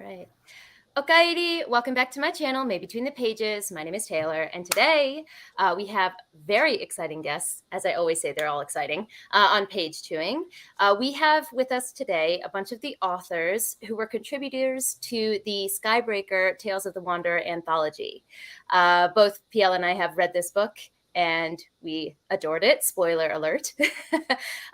right. Okairi, welcome back to my channel, May Between the Pages. My name is Taylor, and today we have very exciting guests. As I always say, they're all exciting, on Page Twoing. We have with us today a bunch of the authors who were contributors to the Skybreaker Tales of the Wanderer anthology. Both PL and I have read this book, and we adored it. Spoiler alert.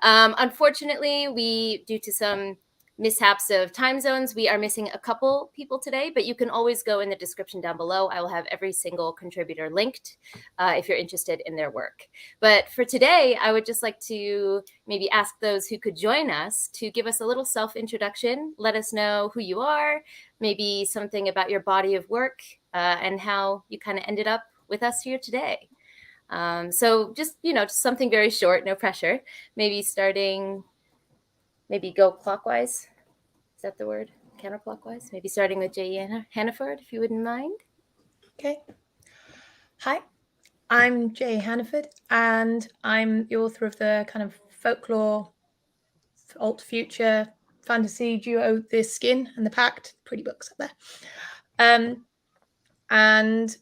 Unfortunately, due to some mishaps of time zones, we are missing a couple people today, but you can always go in the description down below. I will have every single contributor linked if you're interested in their work. But for today, I would just like to maybe ask those who could join us to give us a little self-introduction. Let us know who you are, maybe something about your body of work, and how you kind of ended up with us here today. So just something very short, no pressure. Maybe go clockwise. Is that the word? Counterclockwise? Maybe starting with J.E. Hannaford, if you wouldn't mind. Okay. Hi, I'm J.E. Hannaford, and I'm the author of the kind of folklore, alt future fantasy duo, The Skin and the Pact. Pretty books up there. And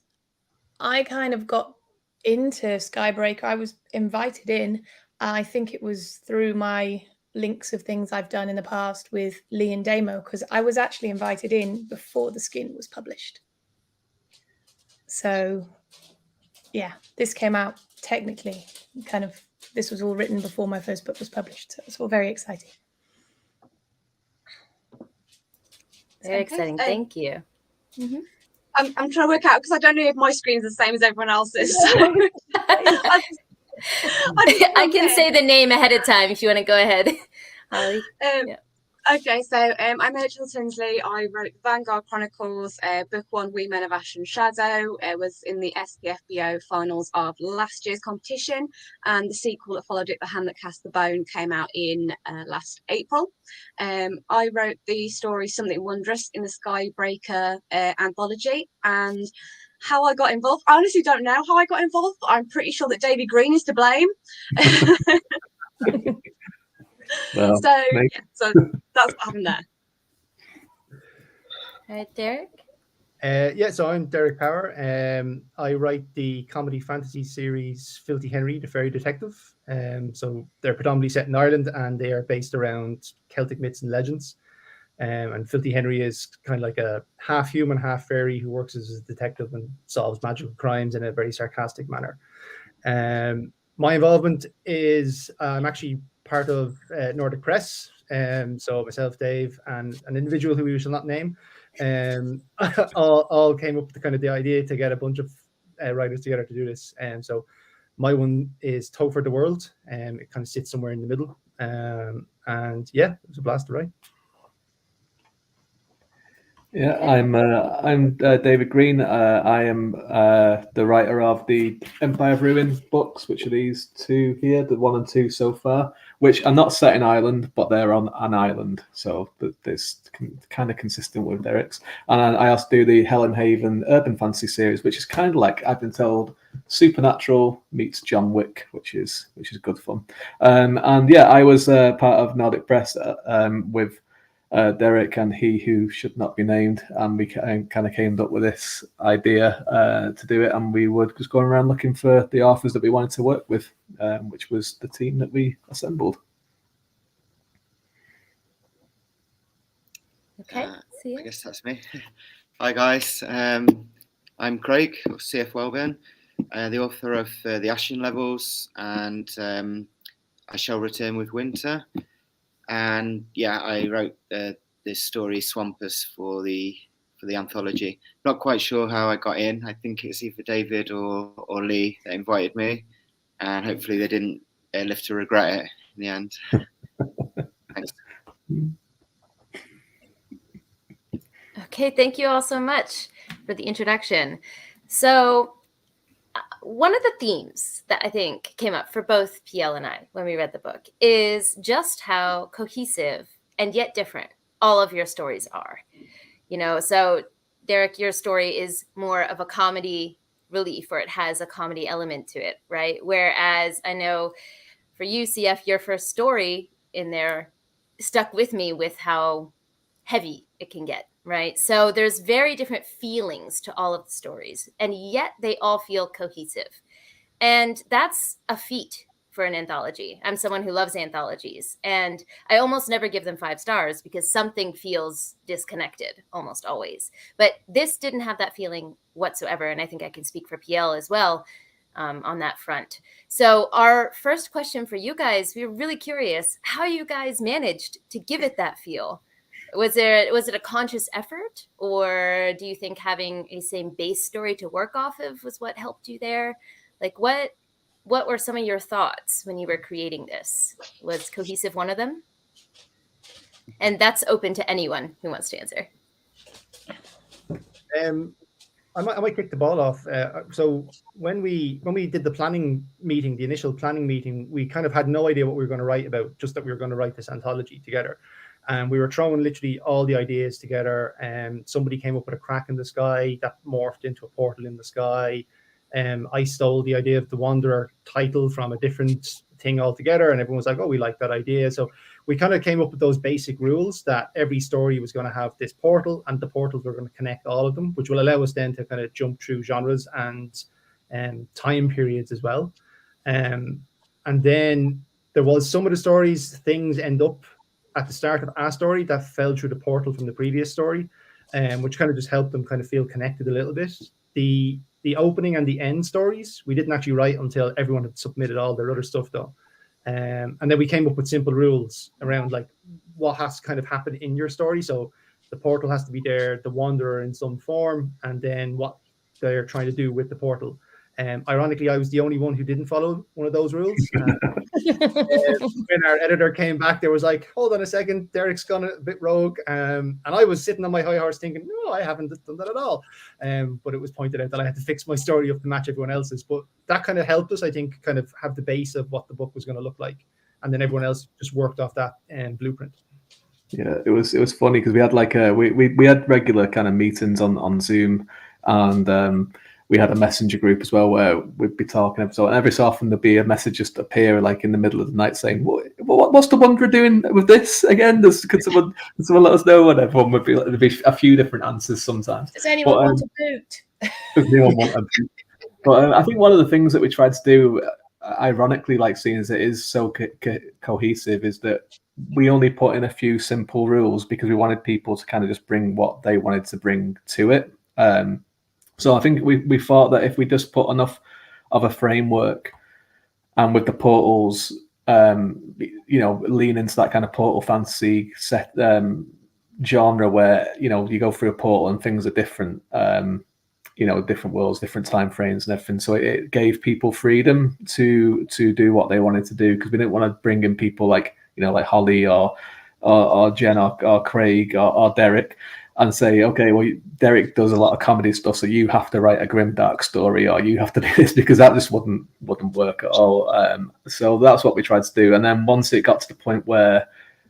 I kind of got into Skybreaker. I was invited in. I think it was through my links of things I've done in the past with Lee and Damo, because I was actually invited in before The Skin was published. So yeah, this came out technically this was all written before my first book was published. So it's all very exciting. Very exciting. Thank you. Mm-hmm. I'm trying to work out because I don't know if my screen's the same as everyone else's. So I can say the name ahead of time if you want to go ahead, Holly. Yeah. Okay, so I'm Rachel Tinsley. I wrote Vanguard Chronicles, book 1, We Men of Ash and Shadow. It was in the SPFBO finals of last year's competition, and the sequel that followed it, The Hand That Cast the Bone, came out in last April. I wrote the story Something Wondrous in the Skybreaker anthology, and how I got involved, I honestly don't know how I got involved, but I'm pretty sure that David Green is to blame. Well, so that's what happened there. All right, Derek? So I'm Derek Power. I write the comedy fantasy series Filthy Henry, the Fairy Detective. So they're predominantly set in Ireland, and they are based around Celtic myths and legends. And Filthy Henry is kind of like a half human, half fairy who works as a detective and solves magical crimes in a very sarcastic manner. My involvement is I'm actually part of Nordic Press. So myself, Dave, and an individual who we shall not name, all came up with the idea to get a bunch of writers together to do this. And so my one is Topher the World, and it kind of sits somewhere in the middle. And yeah, it was a blast to write. Yeah, I'm David Green. I am the writer of the Empire of Ruin books, which are these two here, the 1 and 2 so far, which are not set in Ireland, but they're on an island, so this kind of consistent with Derek's. And I also do the Helen Haven urban fantasy series, which is kind of like, I've been told, Supernatural meets John Wick, which is good fun. And yeah, I was part of Nordic Press with Derek and he who should not be named, and we kind of came up with this idea to do it, and we would just going around looking for the authors that we wanted to work with, which was the team that we assembled. Okay, I guess that's me. Hi guys, I'm Craig of CF Wellburn, the author of The Ashen Levels and I Shall Return with Winter. And yeah, I wrote this story Swampus for the anthology. Not quite sure how I got in. I think it's either David or Lee that invited me, and hopefully they didn't live to regret it in the end. Thanks. Okay, thank you all so much for the introduction. So one of the themes that I think came up for both PL and I when we read the book is just how cohesive and yet different all of your stories are. So Derek, your story is more of a comedy relief, or it has a comedy element to it, right? Whereas I know for you, CF, your first story in there stuck with me with how heavy it can get, right? So there's very different feelings to all of the stories, and yet they all feel cohesive. And that's a feat for an anthology. I'm someone who loves anthologies, and I almost never give them 5 stars because something feels disconnected almost always. But this didn't have that feeling whatsoever, and I think I can speak for PL as well on that front. So our first question for you guys, we were really curious how you guys managed to give it that feel. Was it a conscious effort, or do you think having a same base story to work off of was what helped you there? Like what were some of your thoughts when you were creating this? Was cohesive one of them? And that's open to anyone who wants to answer. I might kick the ball off. So when we did the planning meeting, the initial planning meeting, we kind of had no idea what we were going to write about, just that we were going to write this anthology together. And we were throwing literally all the ideas together. And somebody came up with a crack in the sky that morphed into a portal in the sky. I stole the idea of the Wanderer title from a different thing altogether, and everyone was like, "Oh, we like that idea." So we kind of came up with those basic rules that every story was going to have this portal, and the portals were going to connect all of them, which will allow us then to kind of jump through genres and time periods as well. And then there was some of the stories, things end up at the start of our story that fell through the portal from the previous story, which kind of just helped them kind of feel connected a little bit. The opening and the end stories we didn't actually write until everyone had submitted all their other stuff though. And then we came up with simple rules around like what has to kind of happen in your story. So the portal has to be there, the wanderer in some form, and then what they're trying to do with the portal. Ironically, I was the only one who didn't follow one of those rules. When our editor came back, there was like, hold on a second, Derek's gone a bit rogue. And I was sitting on my high horse thinking, no, I haven't done that at all. But it was pointed out that I had to fix my story up to match everyone else's. But that kind of helped us, I think, kind of have the base of what the book was going to look like. And then everyone else just worked off that blueprint. Yeah, it was funny because we had like we had regular kind of meetings on Zoom, and we had a messenger group as well where we'd be talking. So and every so often there'd be a message just appear like in the middle of the night saying, "What's the Wanderer doing with this again? Could someone let us know?" And everyone would be like, there'd be a few different answers sometimes. Does anyone want a boot? Does anyone want a boot? But I think one of the things that we tried to do, ironically, like seeing as it is so cohesive, is that we only put in a few simple rules because we wanted people to kind of just bring what they wanted to bring to it. So I think we thought that if we just put enough of a framework, and with the portals, lean into that kind of portal fantasy set genre where you go through a portal and things are different. Different worlds, different time frames and everything. So it gave people freedom to do what they wanted to do, because we didn't want to bring in people like Holly or Jen or Craig or Derek and say, okay, well, Derek does a lot of comedy stuff, so you have to write a grimdark story, or you have to do this, because that just wouldn't work at all. So that's what we tried to do. And then once it got to the point where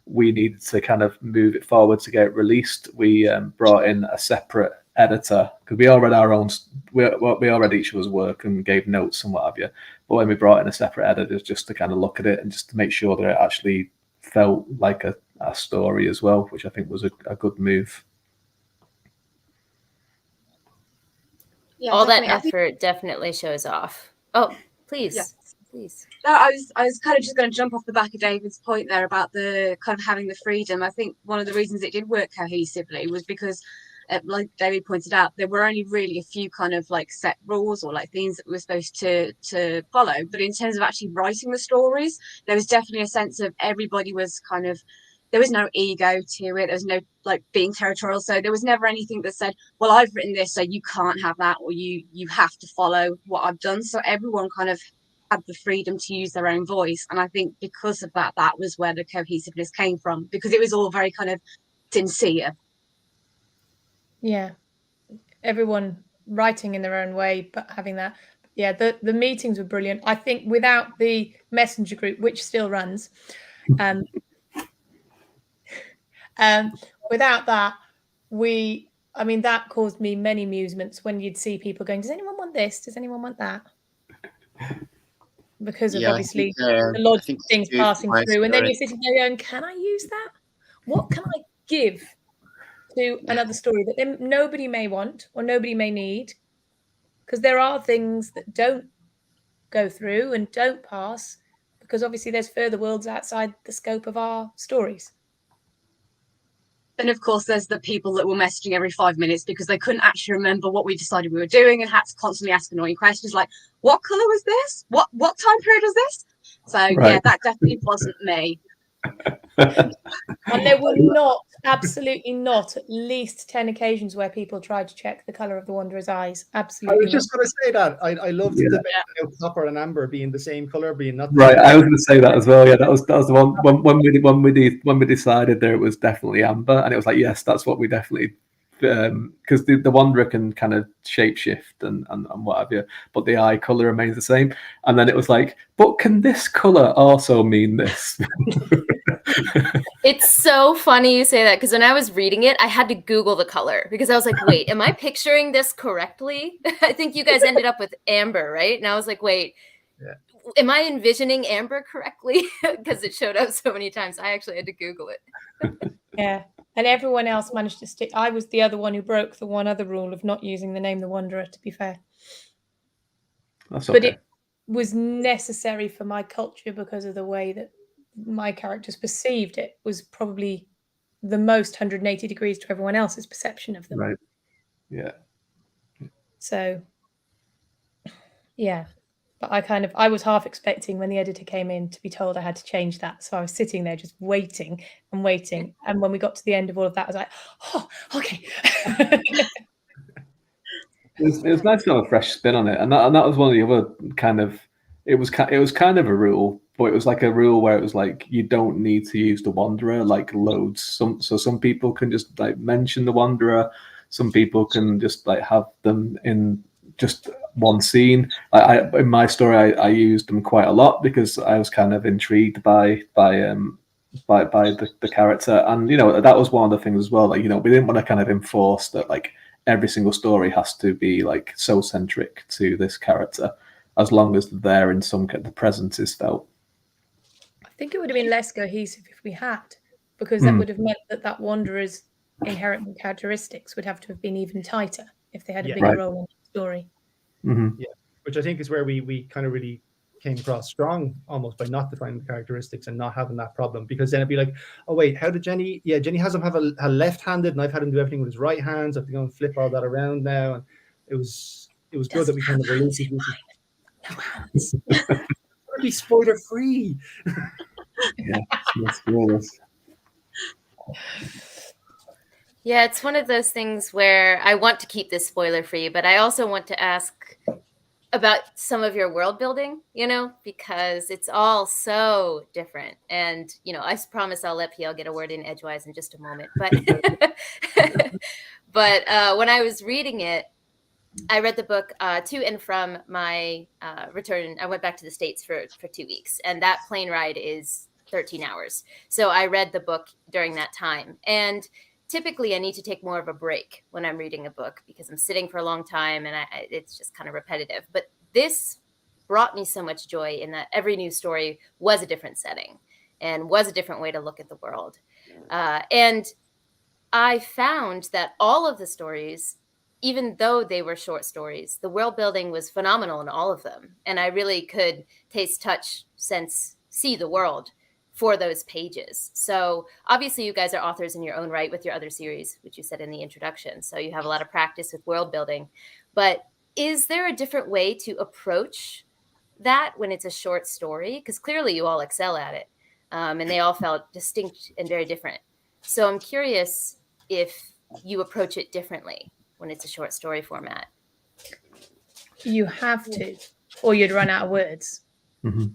we needed to kind of move it forward to get it released, we brought in a separate editor, because we all read our own, we all read each other's work and gave notes and what have you. But when we brought in a separate editor just to kind of look at it and just to make sure that it actually felt like a story as well, which I think was a good move. Yeah, all that effort definitely shows off. Oh, please. Yeah. Please. No, I was kind of just going to jump off the back of David's point there about the kind of having the freedom. I think one of the reasons it did work cohesively was because, like David pointed out, there were only really a few kind of like set rules or like things that we were supposed to follow. But in terms of actually writing the stories, there was definitely a sense of everybody was kind of, there was no ego to it. There was no like being territorial. So there was never anything that said, well, I've written this, so you can't have that, or you have to follow what I've done. So everyone kind of had the freedom to use their own voice. And I think because of that was where the cohesiveness came from, because it was all very kind of sincere. Yeah, everyone writing in their own way, but having that. Yeah, the meetings were brilliant. I think without the messenger group, which still runs, without that, that caused me many amusements when you'd see people going, does anyone want this? Does anyone want that? Because of obviously the logic things passing through. And then you're sitting there going, can I use that? What can I give to another story that nobody may want or nobody may need, because there are things that don't go through and don't pass, because obviously there's further worlds outside the scope of our stories. And of course, there's the people that were messaging every 5 minutes because they couldn't actually remember what we decided we were doing and had to constantly ask annoying questions like, what colour was this? What time period was this? So yeah, that definitely wasn't me. And there were not, absolutely not, at least 10 occasions where people tried to check the colour of the Wanderer's eyes. Absolutely. I was just going to say that. I loved the debate about copper and amber being the same colour, being not right. I was going to say that as well. Yeah, that was the one when we decided there it was definitely amber, and it was like, yes, that's what we definitely, because the Wanderer can kind of shapeshift and what have you, but the eye colour remains the same. And then it was like, but can this colour also mean this? It's so funny you say that, because when I was reading it, I had to Google the color because I was like, wait, am I picturing this correctly? I think you guys ended up with amber, right? And I was like, wait, am I envisioning amber correctly? Because it showed up so many times. I actually had to Google it. Yeah. And everyone else managed to stick. I was the other one who broke the one other rule of not using the name The Wanderer, to be fair. That's okay. But it was necessary for my culture because of the way that my characters perceived it was probably the most 180 degrees to everyone else's perception of them. Right. Yeah. So, yeah. But I was half expecting when the editor came in to be told I had to change that. So I was sitting there just waiting and waiting. And when we got to the end of all of that, I was like, oh, okay. It was nice to have a fresh spin on it, and that was one of the other kind of. It was kind of a rule, but it was like a rule where it was like you don't need to use the Wanderer like loads. Some people can just like mention the Wanderer. Some people can just like have them in just one scene. In my story, I used them quite a lot because I was kind of intrigued by the character, and that was one of the things as well. Like we didn't want to kind of enforce that like every single story has to be like so centric to this character, as long as they're in some kind of presence is felt. I think it would have been less cohesive if we had, because that would have meant that Wanderer's inherent characteristics would have to have been even tighter if they had a bigger role in the story. Mm-hmm. Yeah, which I think is where we kind of really came across strong almost by not defining the characteristics and not having that problem, because then it'd be like, oh wait, how did Jenny has him have a left-handed and I've had him do everything with his right hand, so I have to go and flip all that around now, and it was good that we kind of released it. No hands. Be spoiler free. Yeah, spoilers. Yeah, it's one of those things where I want to keep this spoiler free, but I also want to ask about some of your world building, because it's all so different. And, I promise I'll let PL get a word in edgewise in just a moment. But, when I was reading it, I read the book to and from my return. I went back to the States for 2 weeks, and that plane ride is 13 hours. So I read the book during that time. And typically I need to take more of a break when I'm reading a book because I'm sitting for a long time and it's just kind of repetitive. But this brought me so much joy in that every new story was a different setting and was a different way to look at the world. And I found that all of the stories, even though they were short stories, the world building was phenomenal in all of them. And I really could taste, touch, sense, see the world for those pages. So obviously you guys are authors in your own right with your other series, which you said in the introduction. So you have a lot of practice with world building. But is there a different way to approach that when it's a short story? Because clearly you all excel at it. And they all felt distinct and very different. So I'm curious if you approach it differently when it's a short story format. You have to, or you'd run out of words. Mm-hmm.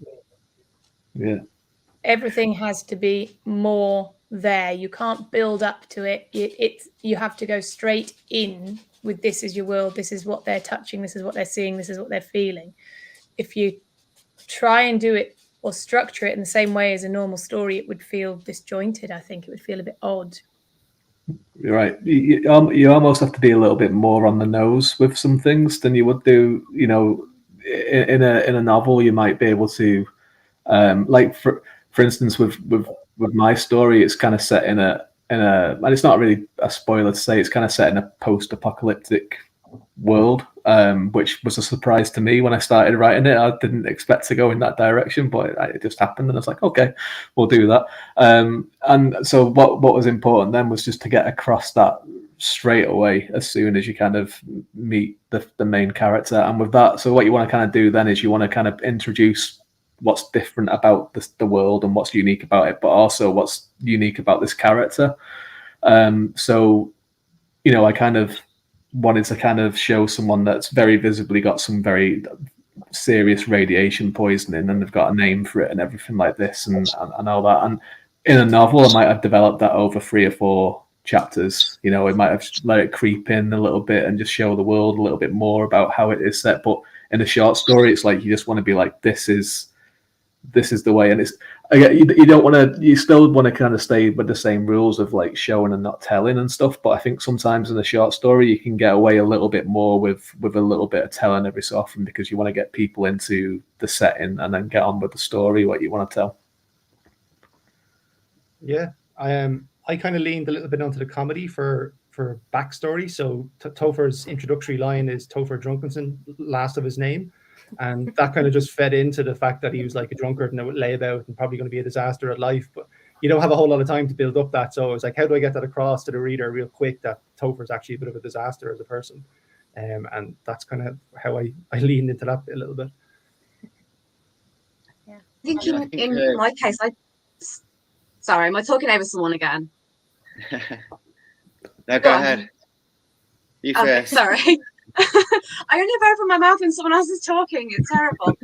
Yeah. Everything has to be more there. You can't build up to it. You have to go straight in with this is your world. This is what they're touching. This is what they're seeing. This is what they're feeling. If you try and do it or structure it in the same way as a normal story, it would feel disjointed. I think it would feel a bit odd. You're right. You almost have to be a little bit more on the nose with some things than you would do. In a novel, you might be able to, like for instance, with my story, it's kind of set in and it's not really a spoiler to say it's kind of set in a post-apocalyptic world, which was a surprise to me when I started writing it. I didn't expect to go in that direction, but it just happened, and I was like, okay, we'll do that. And so what was important then was just to get across that straight away as soon as you kind of meet the main character. And with that, so what you want to kind of do then is you want to kind of introduce what's different about the world and what's unique about it, but also what's unique about this character. So, you know, I kind of wanted to kind of show someone that's very visibly got some very serious radiation poisoning, and they've got a name for it and everything like this, and all that. And in a novel, I might have developed that over 3 or 4 chapters. You know, it might have let it creep in a little bit and just show the world a little bit more about how it is set. But in a short story, it's like you just want to be like, this is the way. And it's, you don't want to, you still want to kind of stay with the same rules of like showing and not telling and stuff, but I think sometimes in a short story you can get away a little bit more with a little bit of telling every so often, because you want to get people into the setting and then get on with the story, what you want to tell. Yeah, I kind of leaned a little bit onto the comedy for backstory. So Topher's introductory line is Topher Drunkenson, last of his name. And that kind of just fed into the fact that he was like a drunkard and a layabout and probably going to be a disaster at life. But you don't have a whole lot of time to build up that. So I was like, how do I get that across to the reader real quick that Topher's actually a bit of a disaster as a person? And that's kind of how I leaned into that a little bit. I think in my case, sorry, am I talking over someone again? No, go ahead. You first. Sorry. I only have opened my mouth when someone else is talking. It's terrible.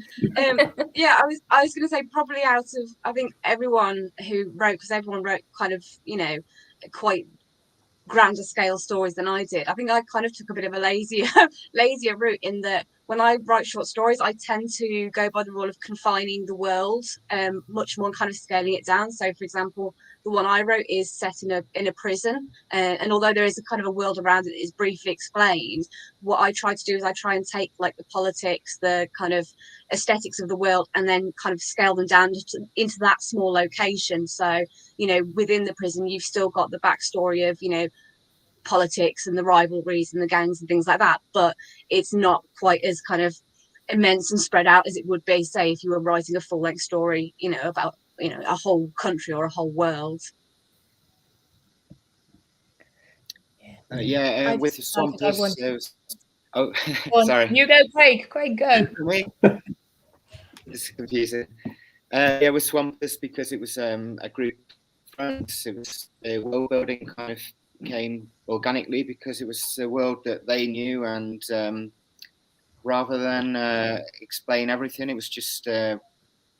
Yeah, I was going to say probably out of, I think everyone who wrote, because everyone wrote kind of, you know, quite grander scale stories than I did. I think I kind of took a bit of a lazier route in that when I write short stories, I tend to go by the rule of confining the world much more and kind of scaling it down. So, for example, the one I wrote is set in a prison, and although there is a kind of a world around it that is briefly explained, what I try to do is I try and take like the politics, the kind of aesthetics of the world, and then kind of scale them down into that small location. So, you know, within the prison, you've still got the backstory of, you know, politics and the rivalries and the gangs and things like that, but it's not quite as kind of immense and spread out as it would be, say, if you were writing a full-length story, you know, about, you know, a whole country or a whole world. With the Swampers, oh, sorry. You go, Craig. Craig, go. It's confusing. With Swampers, because it was a group of friends, it was world building kind of came organically because it was a world that they knew, and rather than explain everything, it was just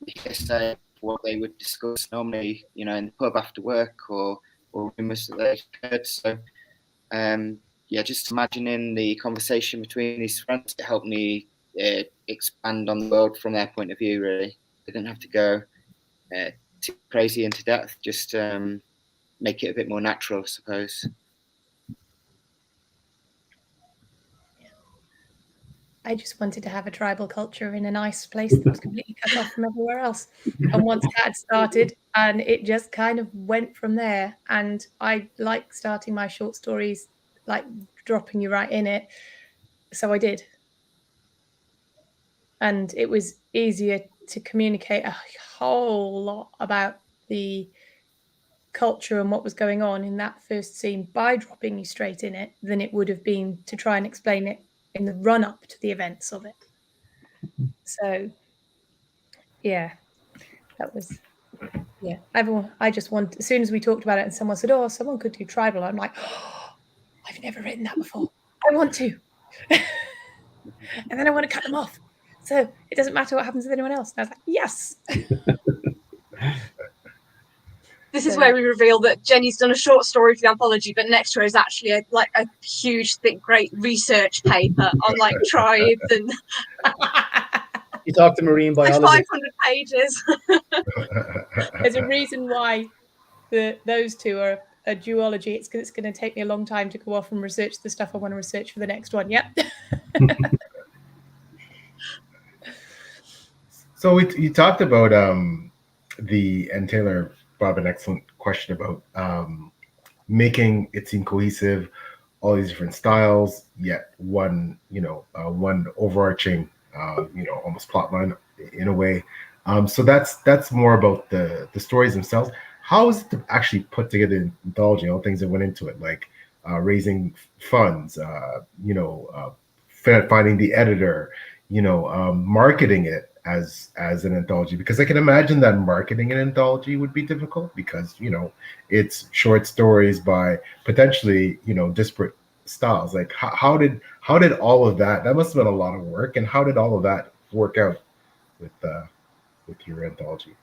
hearsay what they would discuss normally, you know, in the pub after work or rumours that they heard. So just imagining the conversation between these friends, it helped me expand on the world from their point of view. Really, I didn't have to go too crazy into depth, just make it a bit more natural, I suppose. I just wanted to have a tribal culture in a nice place that was completely cut off from everywhere else. And once that had started, and it just kind of went from there. And I like starting my short stories, like dropping you right in it. So I did. And it was easier to communicate a whole lot about the culture and what was going on in that first scene by dropping you straight in it than it would have been to try and explain it in the run-up to the events of it. So yeah, that was, yeah, everyone, I just want, as soon as we talked about it and someone said, oh, someone could do tribal, I'm like, oh, I've never written that before, I want to. And then I want to cut them off, so it doesn't matter what happens with anyone else. And I was like, yes. This is where we reveal that Jenny's done a short story for the anthology, but next to her is actually a huge, thick, great research paper on like tribes and. You talk to marine biology. Like 500 pages. There's a reason why those two are a duology. It's because it's going to take me a long time to go off and research the stuff I want to research for the next one. Yep. So you talked about and Taylor brought up an excellent question about making it seem cohesive, all these different styles, yet one, one overarching, almost plot line in a way. So that's more about the stories themselves. How is it to actually put together an anthology, all things that went into it, like raising funds, finding the editor, marketing it as an anthology? Because I can imagine that marketing an anthology would be difficult because it's short stories by potentially disparate styles. Like how did all of that must have been a lot of work, and how did all of that work out with your anthology?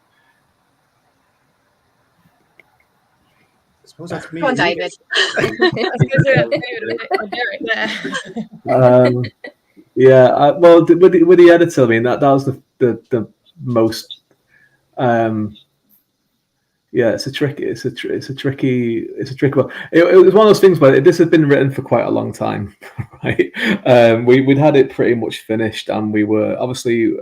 I suppose that's me. Come on, David. I was going to do it or Derek there. Yeah, well, with the editor, I mean that was the most. Yeah, it's a tricky one. It was one of those things where this had been written for quite a long time, right? We'd had it pretty much finished, and we were obviously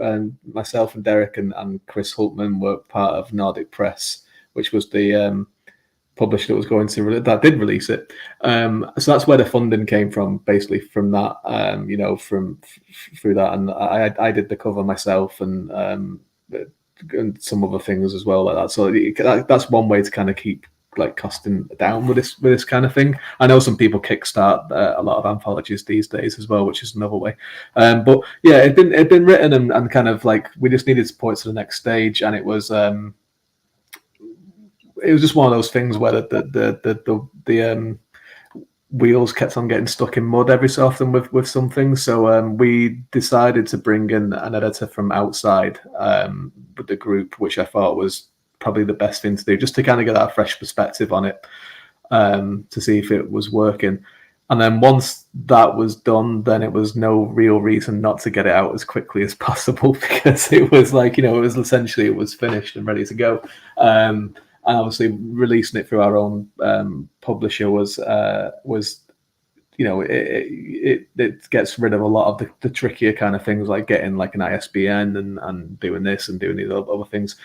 myself and Derek and Chris Hultman were part of Nordic Press, which was the publisher that was going to that did release it. So that's where the funding came from, basically from that, through that, and I did the cover myself and some other things as well like that. So that's one way to kind of keep like costing down with this kind of thing. I know some people kickstart a lot of anthologies these days as well, which is another way. But yeah, it'd been written and kind of like we just needed to point to the next stage, and it was just one of those things where the wheels kept on getting stuck in mud every so often with some things. So we decided to bring in an editor from outside with the group, which I thought was probably the best thing to do, just to kind of get that fresh perspective on it, to see if it was working. And then once that was done, then it was no real reason not to get it out as quickly as possible, because it was like, it was finished and ready to go. And obviously releasing it through our own publisher was it gets rid of a lot of the trickier kind of things, like getting like an ISBN and doing this and doing these other things.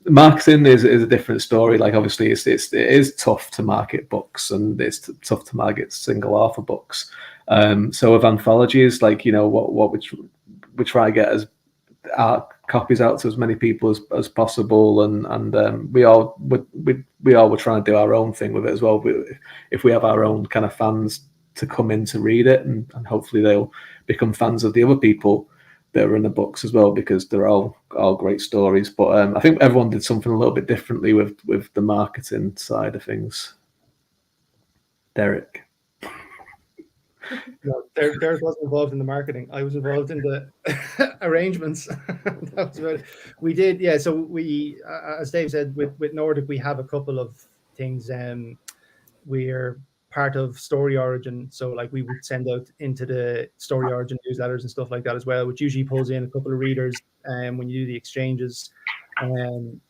Marketing is a different story. Like obviously it is tough to market books, and it's tough to market single author books. So with anthologies, like what we try to get as our copies out to as many people as possible, and we all were trying to do our own thing with it as well. If we have our own kind of fans to come in to read it, and hopefully they'll become fans of the other people that are in the books as well, because they're all great stories. But I think everyone did something a little bit differently with the marketing side of things. Derek. No, Derek wasn't involved in the marketing. I was involved in the arrangements. That was about it. We did, yeah. So we, as Dave said, with Nordic, we have a couple of things. We're part of Story Origin, so like we would send out into the Story Origin newsletters and stuff like that as well, which usually pulls in a couple of readers when you do the exchanges.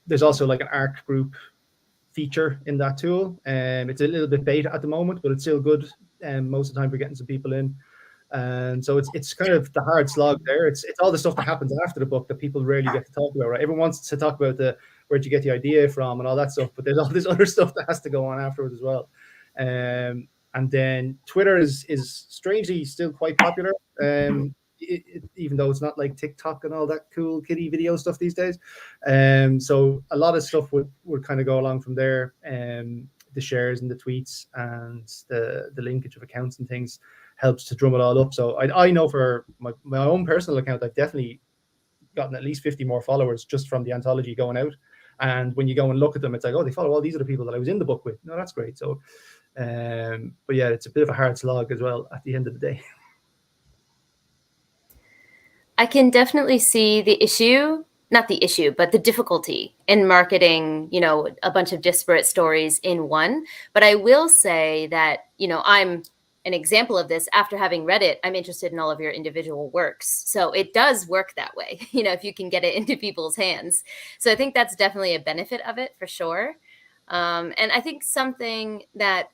There's also like an ARC group feature in that tool. It's a little bit beta at the moment, but it's still good. Most of the time we're getting some people in. And so it's kind of the hard slog there. It's all the stuff that happens after the book that people rarely get to talk about, right? Everyone wants to talk about where'd you get the idea from and all that stuff, but there's all this other stuff that has to go on afterwards as well. And then Twitter is strangely still quite popular, even though it's not like TikTok and all that cool kiddie video stuff these days. So a lot of stuff would kind of go along from there. The shares and the tweets and the linkage of accounts and things helps to drum it all up. So I know for my own personal account, I've definitely gotten at least 50 more followers just from the anthology going out. And when you go and look at them, it's like, oh, they follow all these other people that I was in the book with. No, that's great. So, but yeah, it's a bit of a hard slog as well at the end of the day. I can definitely see the issue, not the issue, but the difficulty in marketing, a bunch of disparate stories in one. But I will say that, I'm an example of this. After having read it, I'm interested in all of your individual works. So it does work that way, if you can get it into people's hands. So I think that's definitely a benefit of it for sure. And I think something that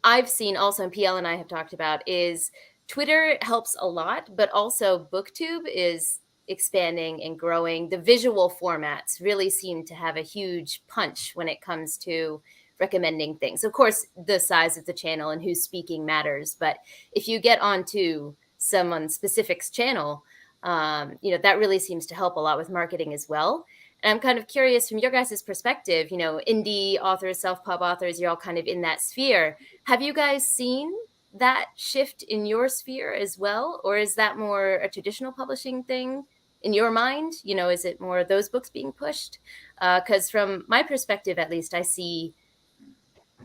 I've seen also, and PL and I have talked about, is Twitter helps a lot, but also BookTube is expanding and growing. The visual formats really seem to have a huge punch when it comes to recommending things. Of course, the size of the channel and who's speaking matters, but if you get onto someone specific's channel, that really seems to help a lot with marketing as well. And I'm kind of curious from your guys' perspective, indie authors, self-pub authors, you're all kind of in that sphere. Have you guys seen that shift in your sphere as well? Or is that more a traditional publishing thing in your mind? Is it more those books being pushed? Because from my perspective, at least, I see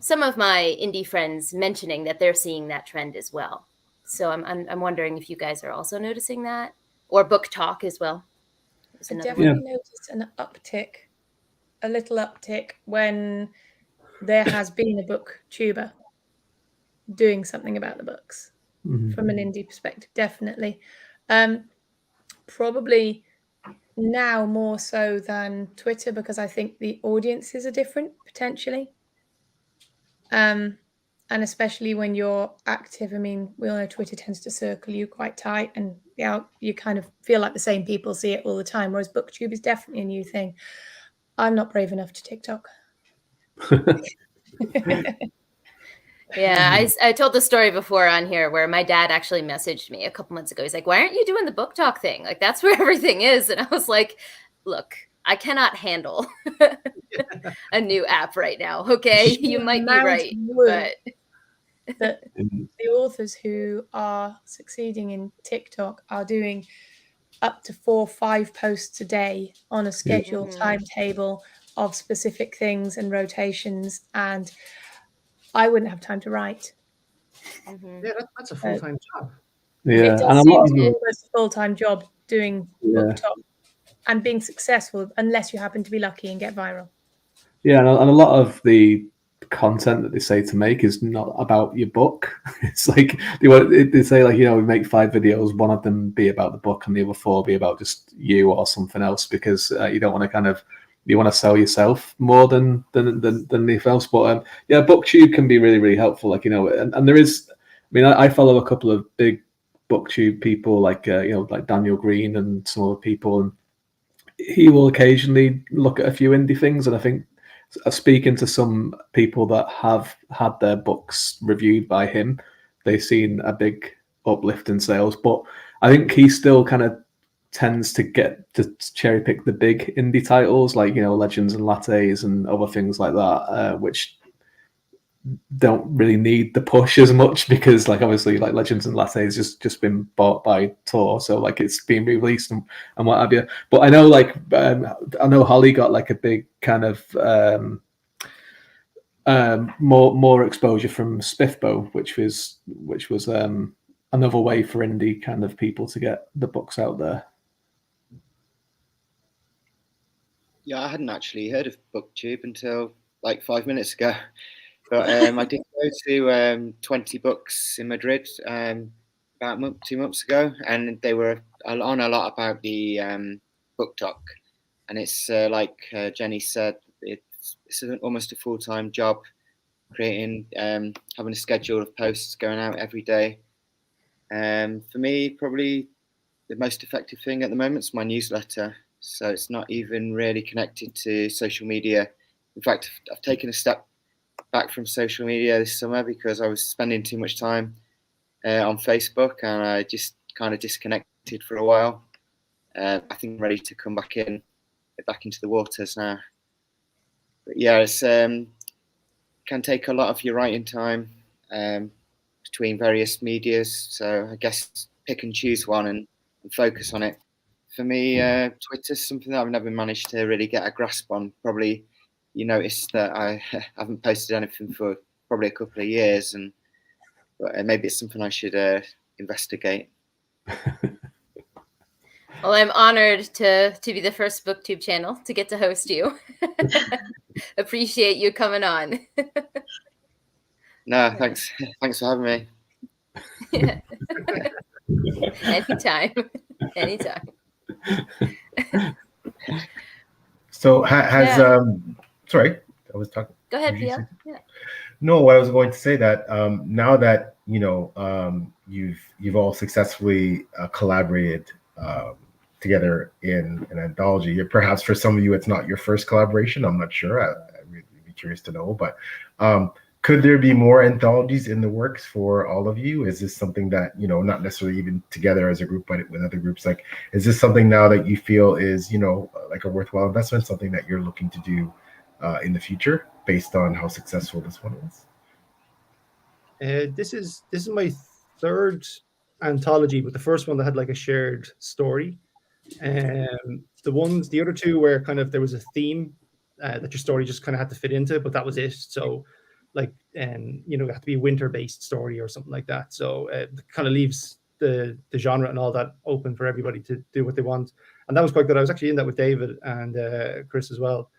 some of my indie friends mentioning that they're seeing that trend as well. So I'm wondering if you guys are also noticing that, or book talk as well. I definitely noticed a little uptick when there has been a booktuber doing something about the books from an indie perspective, definitely. Probably now more so than Twitter, because I think the audiences are different potentially. And especially when you're active, I mean, we all know Twitter tends to circle you quite tight, and you kind of feel like the same people see it all the time, whereas BookTube is definitely a new thing. I'm not brave enough to TikTok. Yeah, I told the story before on here where my dad actually messaged me a couple months ago. He's like, why aren't you doing the book talk thing? Like, that's where everything is. And I was like, look, I cannot handle a new app right now. Okay, you might be right. But that the authors who are succeeding in TikTok are doing up to 4 or 5 posts a day on a scheduled timetable of specific things and rotations, and I wouldn't have time to write. Yeah, that's a full-time job. Yeah, it does seem to be almost a full-time job doing book talk and being successful, unless you happen to be lucky and get viral. Yeah, and a lot of the content that they say to make is not about your book. It's like they say, like, we make 5 videos, one of them be about the book and the other 4 be about just you or something else, because you don't want to you want to sell yourself more than anything else. But BookTube can be really, really helpful. Like, and there is, I mean, I follow a couple of big BookTube people, like like Daniel Green and some other people, and he will occasionally look at a few indie things, and I think speaking to some people that have had their books reviewed by him, they've seen a big uplift in sales. But I think he still kind of tends to get to cherry pick the big indie titles, like Legends and Lattes and other things like that, which don't really need the push as much, because like obviously like Legends and Lattes just been bought by Tor, so like it's been released and what have you. But I know like I know Holly got like a big kind of more exposure from Spiffbo, which was another way for indie kind of people to get the books out there. Yeah, I hadn't actually heard of BookTube until like 5 minutes ago. But I did go to 20 Books in Madrid about 2 months ago, and they were on a lot about the book talk. And it's like Jenny said, it's almost a full-time job, creating, having a schedule of posts going out every day. For me, probably the most effective thing at the moment is my newsletter. So it's not even really connected to social media. In fact, I've taken a step back from social media this summer because I was spending too much time on Facebook, and I just kind of disconnected for a while. I think I'm ready to come back into the waters now. But yeah, it's can take a lot of your writing time between various medias. So I guess pick and choose one and focus on it. For me, Twitter's something that I've never managed to really get a grasp on. Probably you noticed that I haven't posted anything for probably a couple of years, and maybe it's something I should investigate. Well, I'm honored to be the first BookTube channel to get to host you. Appreciate you coming on. No, thanks for having me. Yeah. Anytime. So sorry, I was talking. Go ahead, Pia. Yeah. No, what I was going to say that now that you've all successfully collaborated together in an anthology. Perhaps for some of you, it's not your first collaboration. I'm not sure. I'd really be curious to know. But could there be more anthologies in the works for all of you? Is this something that, you know, not necessarily even together as a group, but with other groups, like, is this something now that you feel is, you know, like a worthwhile investment, something that you're looking to do in the future based on how successful this one was? This is my third anthology, but the first one that had like a shared story. The other two where kind of there was a theme that your story just kind of had to fit into, but that was it. So, like, you know, it had to be a winter-based story or something like that. So it kind of leaves the genre and all that open for everybody to do what they want, and that was quite good. I was actually in that with David and Chris as well.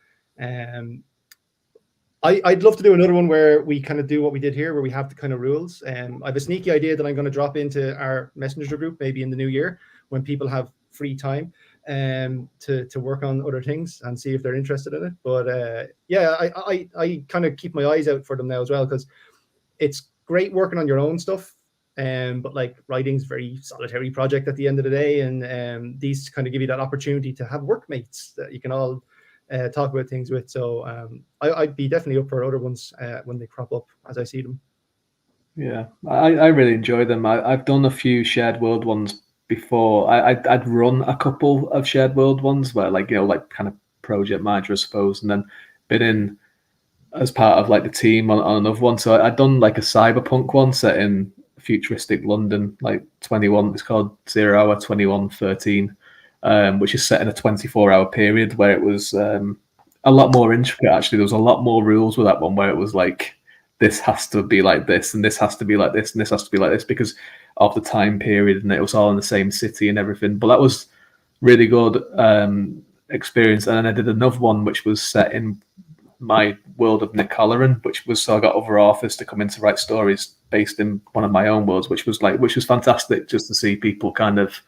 I'd love to do another one where we kind of do what we did here, where we have the kind of rules. I have a sneaky idea that I'm going to drop into our messenger group maybe in the new year when people have free time to work on other things and see if they're interested in it. But yeah, I kind of keep my eyes out for them now as well, because it's great working on your own stuff. But like writing's a very solitary project at the end of the day, and these kind of give you that opportunity to have workmates that you can all talk about things with. So I'd be definitely up for other ones when they crop up as I see them. Yeah, I really enjoy them. I've done a few shared world ones before. I'd run a couple of shared world ones where, like, you know, like kind of project manager, I suppose, and then been in as part of like the team on another one. So I'd done like a cyberpunk one set in futuristic London, like 21. It's called 0 Hour 2113, which is set in a 24-hour period where it was a lot more intricate. Actually, there was a lot more rules with that one, where it was like, this has to be like this, and this has to be like this, and this has to be like this because of the time period, and it was all in the same city and everything. But that was really good experience. And then I did another one which was set in my world of Nick Halloran, which was, so I got other authors to come in to write stories based in one of my own worlds, which was fantastic just to see people kind of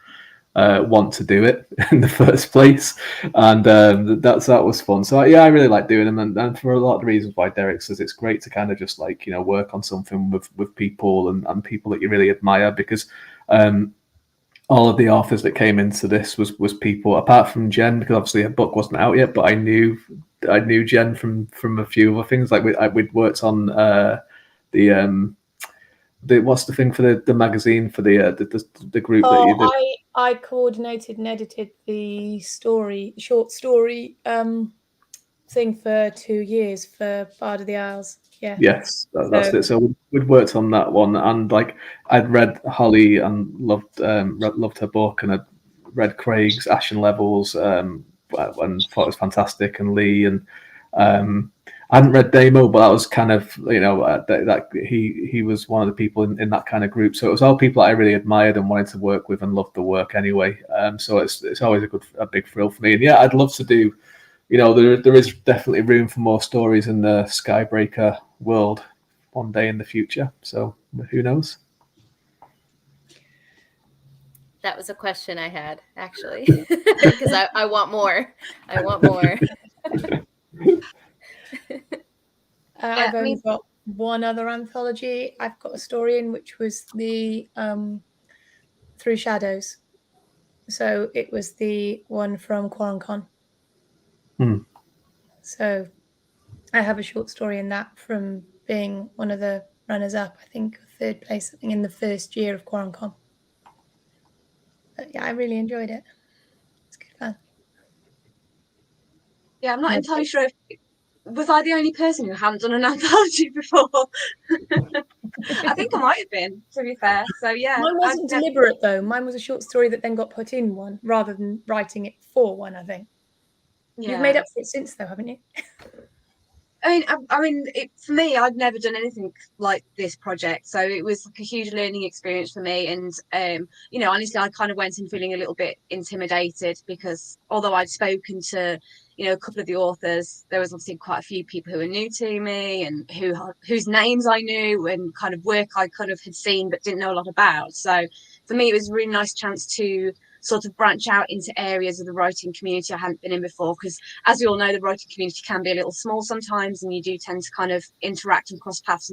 want to do it in the first place, and that was fun. So yeah, I really like doing them, and for a lot of the reasons why Derek says it's great to kind of just, like, you know, work on something with people and people that you really admire, because all of the authors that came into this was people, apart from Jen, because obviously her book wasn't out yet, but I knew Jen from a few other things. Like we'd worked on the what's the thing for the magazine for the group that you did. I coordinated and edited the short story thing for 2 years for Bard of the Isles. Yeah. Yes, that's it. So we'd worked on that one, and like I'd read Holly and loved her book, and I'd read Craig's Ashen Levels and thought it was fantastic, and Lee, and I hadn't read Damo, but that was kind of, you know, that he was one of the people in that kind of group. So it was all people that I really admired and wanted to work with and loved the work anyway. So it's always a big thrill for me. And yeah, I'd love to do, you know, there is definitely room for more stories in the Skybreaker world one day in the future. So who knows? That was a question I had, actually, because I want more. I want more. I've only got one other anthology I've got a story in, which was the Through Shadows. So it was the one from QuaronCon. So I have a short story in that from being one of the runners-up, I think, third place, I think, in the first year of QuaronCon. But yeah, I really enjoyed it. It's good fun. Yeah, I'm not entirely sure if was I the only person who hadn't done an anthology before. I think I might have been, to be fair. So yeah, mine wasn't deliberate though. Mine was a short story that then got put in one rather than writing it for one. I think you've made up for it since, though, haven't you? I mean, for me, I'd never done anything like this project, so it was like a huge learning experience for me. And you know, honestly, I kind of went in feeling a little bit intimidated, because although I'd spoken to, you know, a couple of the authors, there was obviously quite a few people who were new to me and whose names I knew and kind of work I kind of had seen but didn't know a lot about. So for me, it was a really nice chance to sort of branch out into areas of the writing community I hadn't been in before, because as we all know, the writing community can be a little small sometimes, and you do tend to kind of interact and cross paths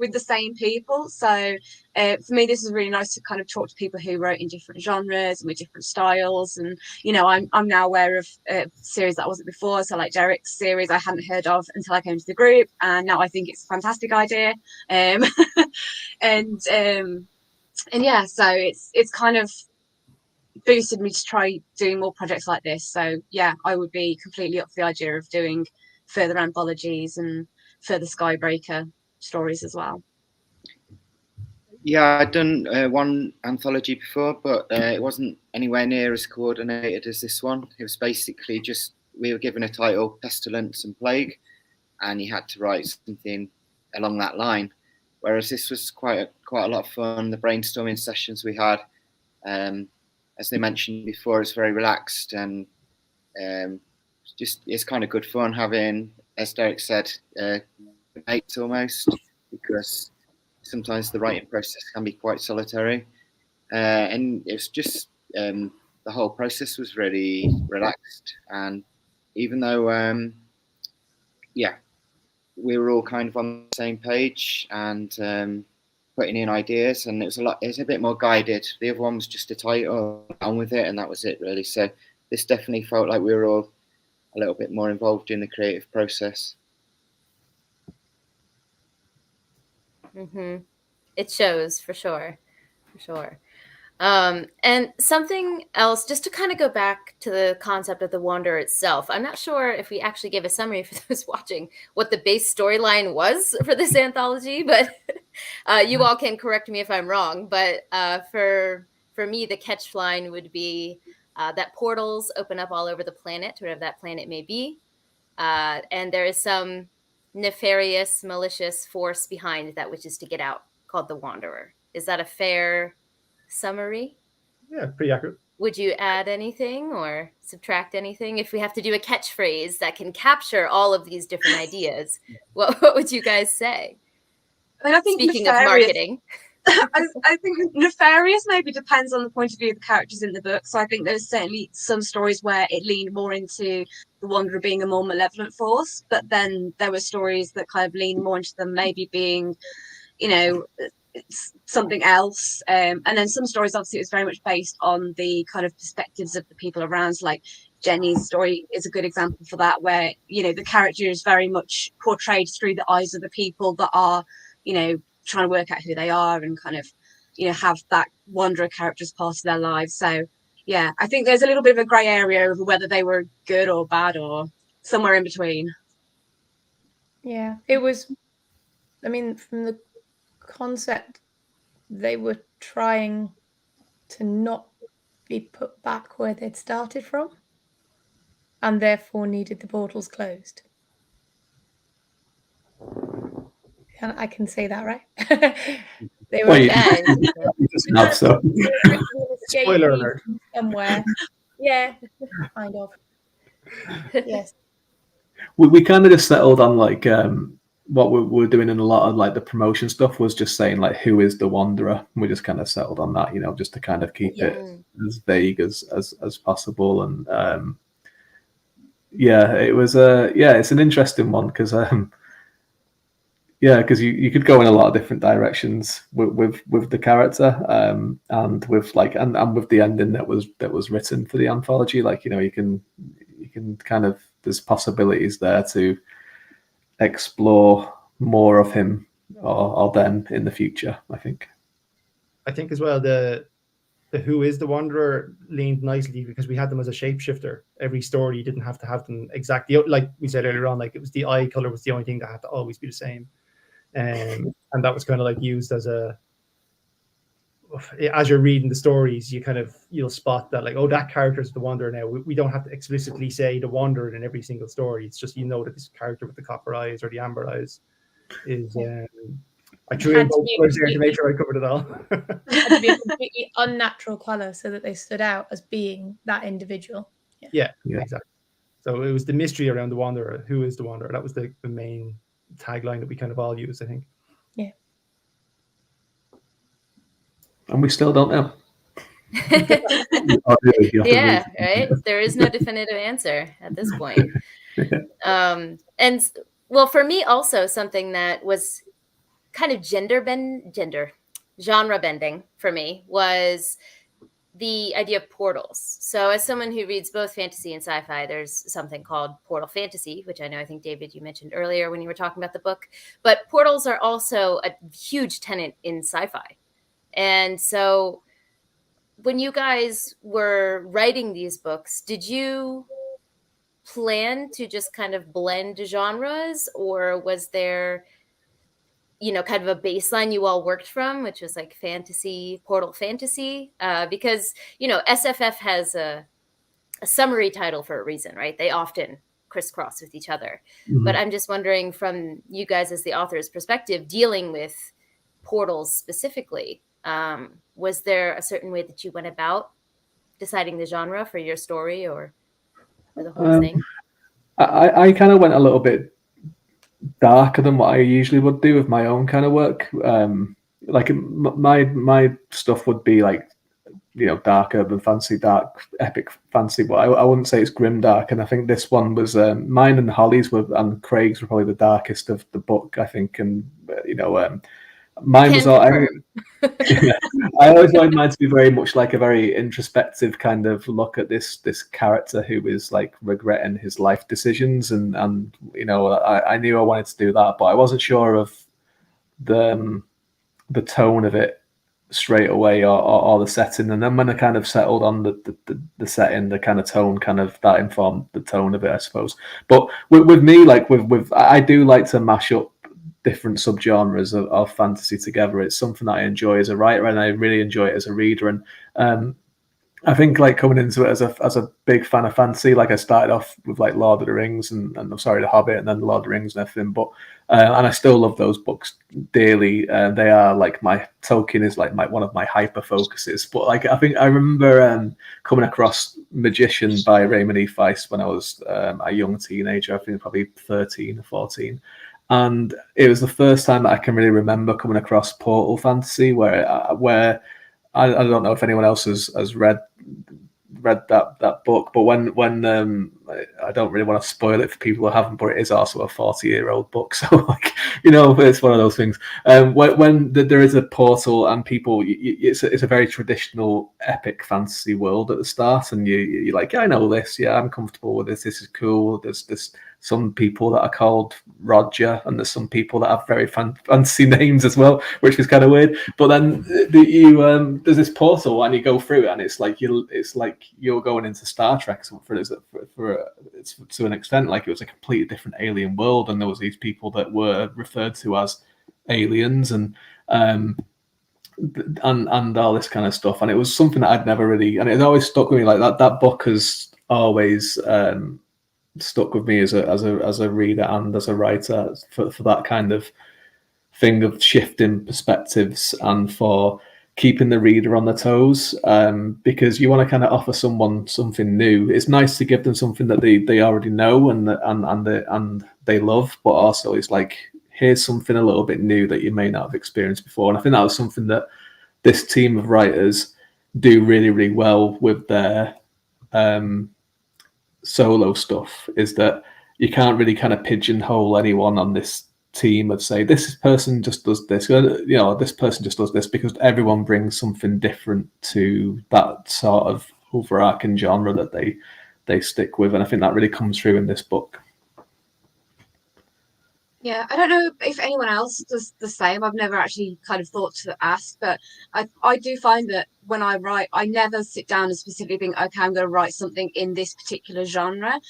with the same people. So for me, this is really nice to kind of talk to people who wrote in different genres and with different styles. And you know, I'm now aware of series that I wasn't before. So like Derek's series, I hadn't heard of until I came to the group, and now I think it's a fantastic idea. And yeah, so it's kind of boosted me to try doing more projects like this. So yeah, I would be completely up for the idea of doing further anthologies and further Skybreaker stories as well. Yeah, I'd done one anthology before, but it wasn't anywhere near as coordinated as this one. It was basically just, we were given a title, Pestilence and Plague, and you had to write something along that line. Whereas this was quite a lot of fun. The brainstorming sessions we had, as they mentioned before, it's very relaxed, and just it's kind of good fun having, as Derek said, mates almost, because sometimes the writing process can be quite solitary, and it's just the whole process was really relaxed. And even though yeah, we were all kind of on the same page and putting in ideas, and it's a bit more guided. The other one was just a title, on with it, and that was it really. So this definitely felt like we were all a little bit more involved in the creative process. Mm-hmm. It shows for sure. And something else, just to kind of go back to the concept of the Wanderer itself. I'm not sure if we actually gave a summary for those watching what the base storyline was for this anthology, but you all can correct me if I'm wrong. But for me, the catchline would be that portals open up all over the planet, whatever that planet may be, and there is some nefarious, malicious force behind that wishes to get out, called the Wanderer. Is that a fair summary? Yeah, pretty accurate. Would you add anything or subtract anything? If we have to do a catchphrase that can capture all of these different ideas, what would you guys say? I mean, I think Speaking of nefarious, marketing. I think nefarious maybe depends on the point of view of the characters in the book. So I think there's certainly some stories where it leaned more into the Wanderer being a more malevolent force, but then there were stories that kind of leaned more into them maybe being, you know, something else. And then some stories, obviously, it was very much based on the kind of perspectives of the people around. So like Jenny's story is a good example for that, where, you know, the character is very much portrayed through the eyes of the people that are, you know, trying to work out who they are and kind of, you know, have that Wanderer character as part of their lives. So yeah, I think there's a little bit of a grey area over whether they were good or bad or somewhere in between. Yeah, it was, I mean, from the concept, they were trying to not be put back where they'd started from, and therefore needed the portals closed. And I can say that, right? They were Well, you just have so. Spoiler alert. Somewhere. Yeah, kind of. Yes. We kind of just settled on like what we're doing in a lot of like the promotion stuff was just saying like who is the Wanderer. We just kind of settled on that, you know, just to kind of keep it as vague as possible. And yeah, it was it's an interesting one because because you could go in a lot of different directions with the character, and with like and with the ending that was written for the anthology. Like, you know, you can kind of, there's possibilities there to explore more of him or them in the future, I think. I think as well the who is the Wanderer leaned nicely because we had them as a shapeshifter. Every story you didn't have to have them exactly like we said earlier on, like it was the eye color was the only thing that had to always be the same. And that was kind of like used as you're reading the stories, you'll spot that, like, oh, that character is the Wanderer now. We don't have to explicitly say the Wanderer in every single story. It's just, you know, that this character with the copper eyes or the amber eyes is I threw in both words here to make sure I covered it all. It had to be a completely unnatural color so that they stood out as being that individual. Yeah, exactly. So it was the mystery around the Wanderer. Who is the Wanderer? That was the main tagline that we kind of all use, I think. Yeah. And we still don't know. Yeah, right? There is no definitive answer at this point. And well, for me also, something that was kind of genre bending for me was the idea of portals. So as someone who reads both fantasy and sci-fi, there's something called portal fantasy, which I know, I think, David, you mentioned earlier when you were talking about the book. But portals are also a huge tenet in sci-fi. And so when you guys were writing these books, did you plan to just kind of blend genres, or was there, you know, kind of a baseline you all worked from, which was like fantasy, portal fantasy? Because, you know, SFF has a summary title for a reason, right? They often crisscross with each other. Mhm. But I'm just wondering, from you guys as the author's perspective, dealing with portals specifically, was there a certain way that you went about deciding the genre for your story, or for the whole thing? I kind of went a little bit darker than what I usually would do with my own kind of work. Like my stuff would be like, you know, dark urban fantasy, dark epic fantasy, but I wouldn't say it's grim dark. And I think this one was mine and Holly's were, and Craig's were probably the darkest of the book, I think. And you know, mine was all. I always wanted mine to be very much like a very introspective kind of look at this character who is like regretting his life decisions, and you know, I knew I wanted to do that, but I wasn't sure of the tone of it straight away, or the setting. And then when I kind of settled on the setting, the kind of tone, kind of that informed the tone of it, I suppose. But with me, like with I do like to mash up different subgenres of fantasy together. It's something that I enjoy as a writer, and I really enjoy it as a reader. And I think like coming into it as a big fan of fantasy, like I started off with like Lord of the Rings and I'm sorry, The Hobbit, and then Lord of the Rings and everything. But and I still love those books dearly. They are like Tolkien is like one of my hyper focuses. But like I think I remember coming across Magician by Raymond E. Feist when I was a young teenager. I think probably 13 or 14. And it was the first time that I can really remember coming across portal fantasy, where I don't know if anyone else has read that book, but when I don't really want to spoil it for people who haven't, but it is also a 40-year-old book, so like, you know, it's one of those things. When there is a portal and people, it's a very traditional epic fantasy world at the start, and you're like, yeah, I know this, yeah, I'm comfortable with this is cool. There's some people that are called Roger, and there's some people that have very fancy names as well, which is kind of weird. But then there's this portal, and you go through it, and it's like you're going into Star Trek it's to an extent. Like, it was a completely different alien world, and there was these people that were referred to as aliens, and all this kind of stuff. And it was something that I'd never really, and it always stuck with me. Like that book has always stuck with me as a reader and as a writer for that kind of thing of shifting perspectives and for keeping the reader on their toes, because you want to kind of offer someone something new. It's nice to give them something that they already know and they love, but also it's like, here's something a little bit new that you may not have experienced before. And I think that was something that this team of writers do really, really well with their solo stuff, is that you can't really kind of pigeonhole anyone on this team of say, this person just does this, you know, this person just does this, because everyone brings something different to that sort of overarching genre that they stick with. And I think that really comes through in this book. Yeah, I don't know if anyone else does the same. I've never actually kind of thought to ask, but I do find that when I write, I never sit down and specifically think, okay, I'm going to write something in this particular genre.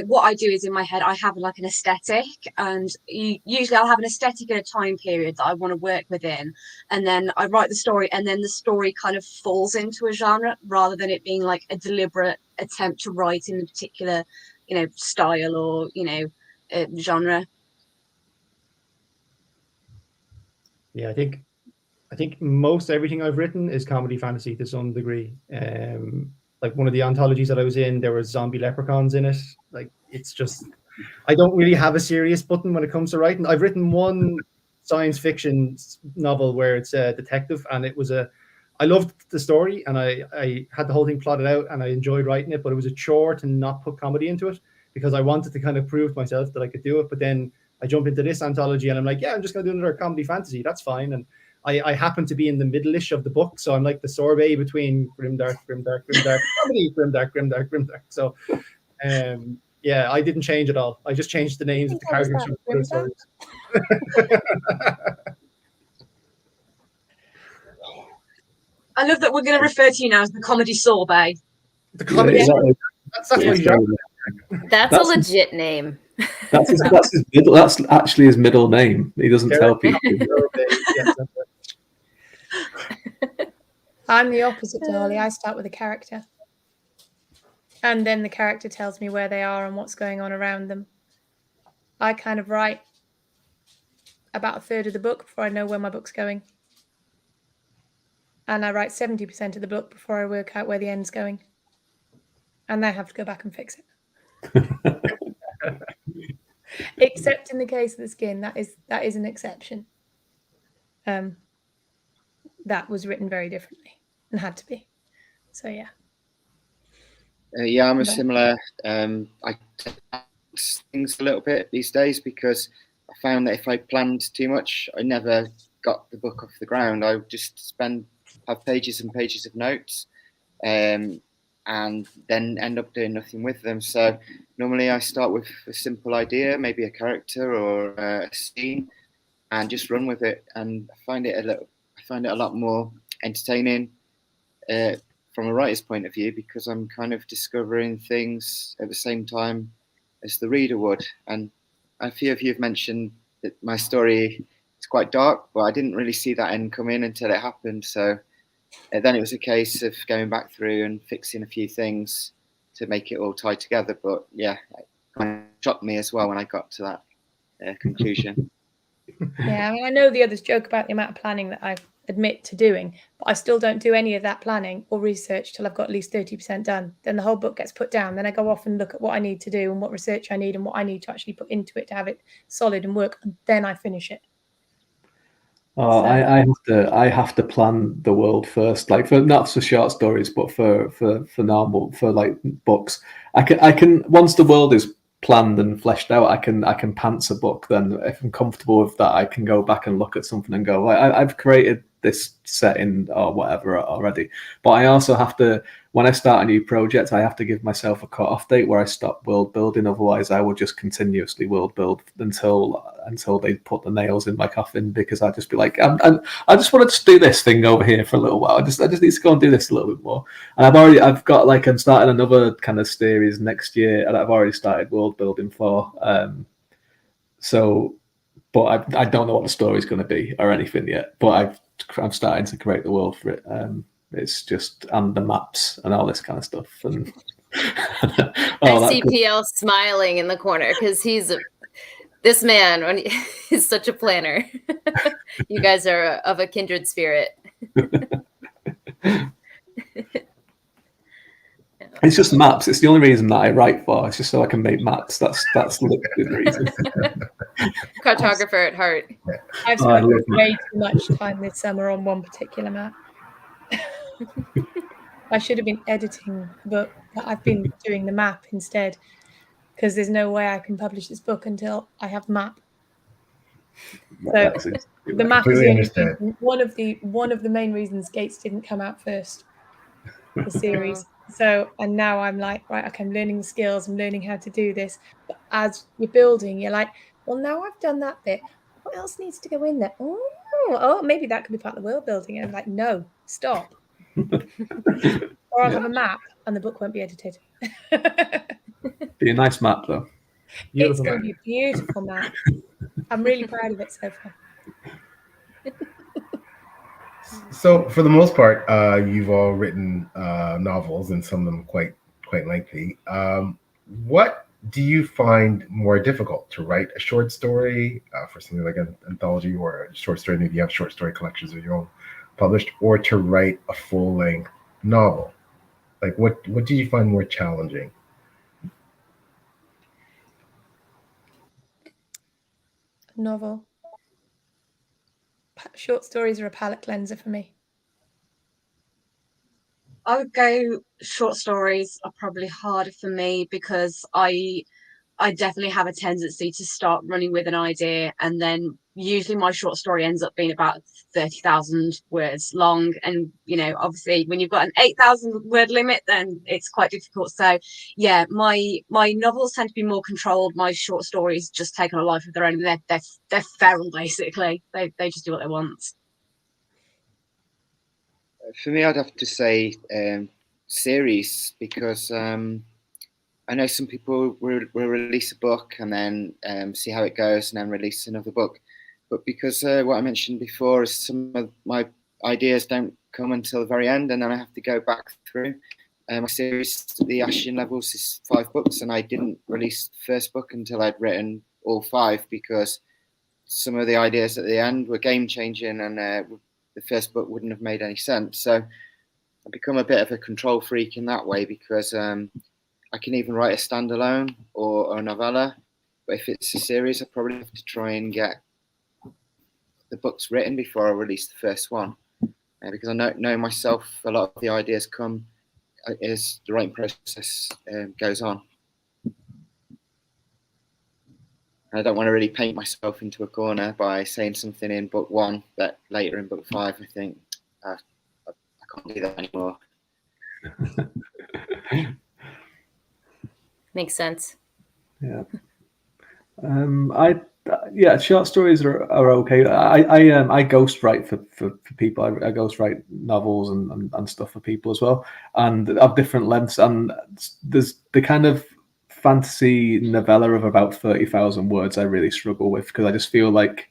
What I do is, in my head, I have like an aesthetic, and usually I'll have an aesthetic in a time period that I want to work within, and then I write the story, and then the story kind of falls into a genre rather than it being like a deliberate attempt to write in a particular, you know, style or, you know, genre. Yeah, I think most everything I've written is comedy fantasy to some degree. Like one of the anthologies that I was in, there were zombie leprechauns in it. Like, it's just, I don't really have a serious button when it comes to writing. I've written one science fiction novel where it's a detective, and I loved the story, and I had the whole thing plotted out, and I enjoyed writing it, but it was a chore to not put comedy into it, because I wanted to kind of prove to myself that I could do it. But then I jump into this anthology and I'm like, yeah, I'm just going to do another comedy fantasy. That's fine. And I happen to be in the middle-ish of the book, so I'm like the sorbet between grimdark, comedy, grimdark. So, yeah, I didn't change at all. I just changed the names of the characters from other stories. I love that we're going to refer to you now as the comedy sorbet. The comedy. Yeah, exactly. That's my genre. That's a legit name. That's his middle. That's actually his middle name. He doesn't tell people. Yes, that's right. I'm the opposite to Holly. I start with a character. And then the character tells me where they are and what's going on around them. I kind of write about a third of the book before I know where my book's going. And I write 70% of the book before I work out where the end's going. And I have to go back and fix it. Except in the case of the skin, that is an exception. That was written very differently and had to be. So yeah. Yeah, I'm a similar. I things a little bit these days because I found that if I planned too much, I never got the book off the ground. I would just have pages and pages of notes, and then end up doing nothing with them. So normally I start with a simple idea, maybe a character or a scene, and just run with it. And I find it a lot more entertaining from a writer's point of view because I'm kind of discovering things at the same time as the reader would. And a few of you have mentioned that my story is quite dark, but I didn't really see that end come in until it happened. So then it was a case of going back through and fixing a few things to make it all tie together. But yeah, it kind of shocked me as well when I got to that conclusion. Yeah, I mean, I know the others joke about the amount of planning that I admit to doing, but I still don't do any of that planning or research till I've got at least 30% done. Then the whole book gets put down. Then I go off and look at what I need to do and what research I need and what I need to actually put into it to have it solid and work. And then I finish it. Oh, so. I have to plan the world first, like for not for short stories, but for normal like books. I can once the world is planned and fleshed out, I can pants a book. Then if I'm comfortable with that, I can go back and look at something and go, I've created this setting or whatever already. But I also have to, when I start a new project, I have to give myself a cut-off date where I stop world building. Otherwise, I will just continuously world build until they put the nails in my coffin, because I'll just be like, I just want to do this thing over here for a little while. I just need to go and do this a little bit more. And I'm starting another kind of series next year, and I've already started world building for. But I don't know what the story's going to be or anything yet. But I'm starting to create the world for it. It's just, and the maps and all this kind of stuff. And I see PL smiling in the corner because this man is such a planner. You guys are of a kindred spirit. It's just maps. It's the only reason that I write for. It's just so I can make maps. That's literally the reason. Cartographer at heart. I've spent way too much time this summer on one particular map. I should have been editing the book, but I've been doing the map instead, because there's no way I can publish this book until I have the map. So the map is the only reason, one of the main reasons Gates didn't come out first, the series. So, and now I'm like, right, okay, I'm learning the skills, I'm learning how to do this. But as you're building, you're like, well, now I've done that bit. What else needs to go in there? Oh, maybe that could be part of the world building. And I'm like, no, stop. Or I'll have a map and the book won't be edited. Be a nice map, though. It's going to be a beautiful map. I'm really proud of it so far. So, for the most part, you've all written novels, and some of them quite lengthy. What do you find more difficult, to write a short story for something like an anthology, or a short story? Maybe you have short story collections of your own published, or to write a full-length novel? Like, what do you find more challenging? A novel. Short stories are a palate cleanser for me. I would go short stories are probably harder for me because I I definitely have a tendency to start running with an idea, and then usually my short story ends up being about 30,000 words long. And, you know, obviously when you've got an 8,000 word limit, then it's quite difficult. So yeah, my novels tend to be more controlled. My short stories just take on a life of their own. They're feral, basically. They just do what they want. For me, I'd have to say series, because I know some people will release a book and then see how it goes and then release another book. But because what I mentioned before is some of my ideas don't come until the very end, and then I have to go back through. My series, The Ashen Levels, is 5 books, and I didn't release the first book until I'd written all 5, because some of the ideas at the end were game changing, and the first book wouldn't have made any sense. So I've become a bit of a control freak in that way, because I can even write a standalone or a novella, but if it's a series, I probably have to try and get the books written before I release the first one, because I know myself, a lot of the ideas come as the writing process goes on. I don't want to really paint myself into a corner by saying something in book 1 that later in book 5 I think I can't do that anymore. Makes sense. Yeah. Short stories are okay. I ghostwrite for people. I ghostwrite novels and stuff for people as well, and of different lengths. And there's the kind of fantasy novella of about 30,000 words I really struggle with, because I just feel like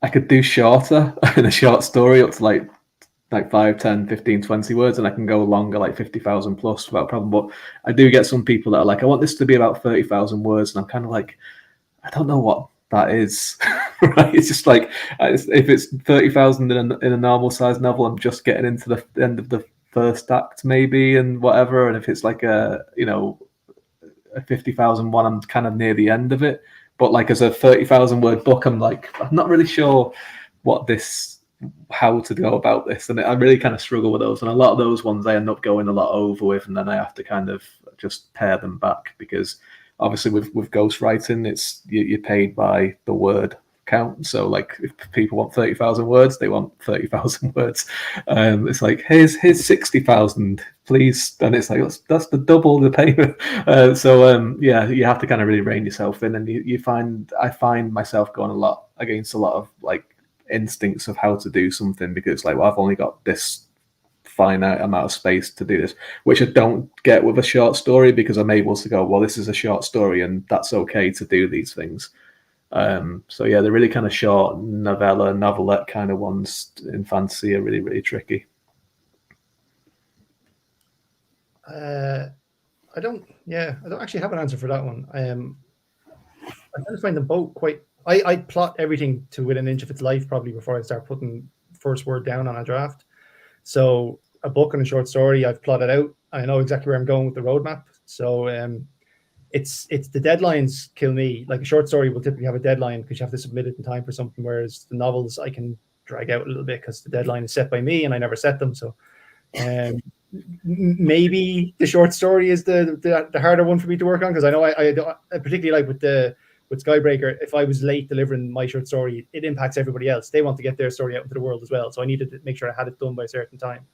I could do shorter in a short story up to like 5, 10, 15, 20 words, and I can go longer, like 50,000 plus without a problem. But I do get some people that are like, I want this to be about 30,000 words. And I'm kind of like, I don't know what that is. Right? It's just like, if it's 30,000 in a normal size novel, I'm just getting into the end of the first act maybe and whatever. And if it's like a 50,000 one, I'm kind of near the end of it. But like as a 30,000 word book, I'm not really sure how to go about this, and I really kind of struggle with those. And a lot of those ones I end up going a lot over with, and then I have to kind of just pare them back, because obviously with ghostwriting, it's you're paid by the word count. So like if people want 30,000 words, they want 30,000 words. It's like here's 60,000, please, and it's like that's the double the payment. You have to kind of really rein yourself in, and I find myself going against a lot of like instincts of how to do something, because like, well, I've only got this finite amount of space to do this, which I don't get with a short story, because I'm able to go, well, this is a short story and that's okay to do these things. The really kind of short novelette kind of ones in fantasy are really, really tricky. I don't actually have an answer for that one. I kind of find them both quite. I plot everything to within an inch of its life probably before I start putting first word down on a draft. So a book and a short story, I've plotted out. I know exactly where I'm going with the roadmap. So it's the deadlines kill me. Like a short story will typically have a deadline because you have to submit it in time for something, whereas the novels I can drag out a little bit because the deadline is set by me and I never set them. So maybe the short story is the harder one for me to work on, because I know I particularly like with Skybreaker, if I was late delivering my short story, it impacts everybody else. They want to get their story out into the world as well. So I needed to make sure I had it done by a certain time.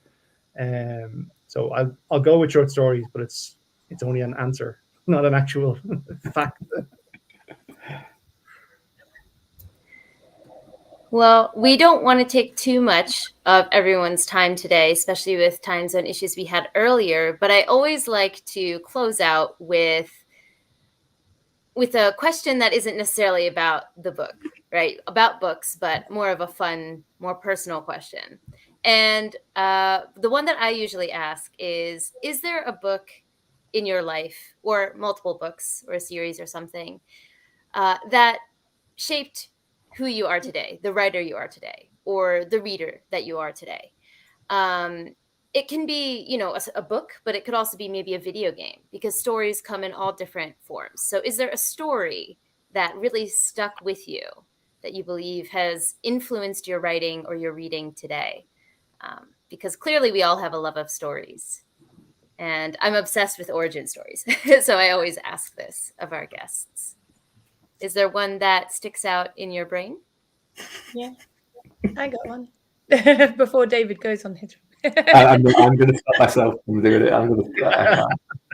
So I'll go with short stories, but it's only an answer, not an actual fact. Well, we don't want to take too much of everyone's time today, especially with time zone issues we had earlier. But I always like to close out with a question that isn't necessarily about the book, right? About books, but more of a fun, more personal question. And the one that I usually ask is there a book in your life, or multiple books or a series or something, that shaped who you are today, the writer you are today, or the reader that you are today? It can be, a book, but it could also be maybe a video game, because stories come in all different forms. So is there a story that really stuck with you that you believe has influenced your writing or your reading today? Because clearly we all have a love of stories. And I'm obsessed with origin stories. So I always ask this of our guests. Is there one that sticks out in your brain? Yeah, I got one. Before David goes on his. I'm going to stop myself from doing it. I'm going to.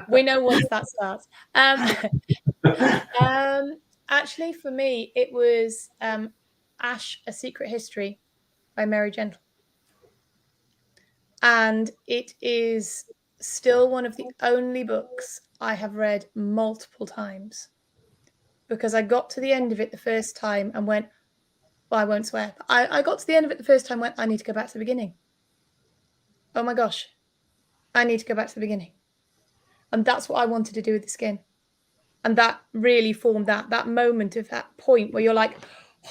We know once that starts. Actually, for me, it was Ash: A Secret History by Mary Gentle, and it is still one of the only books I have read multiple times, because I got to the end of it the first time and went, well, I won't swear, but I got to the end of it the first time and went, I need to go back to the beginning. Oh my gosh, I need to go back to the beginning. And that's what I wanted to do with The Skin. And that really formed that moment of that point where you're like,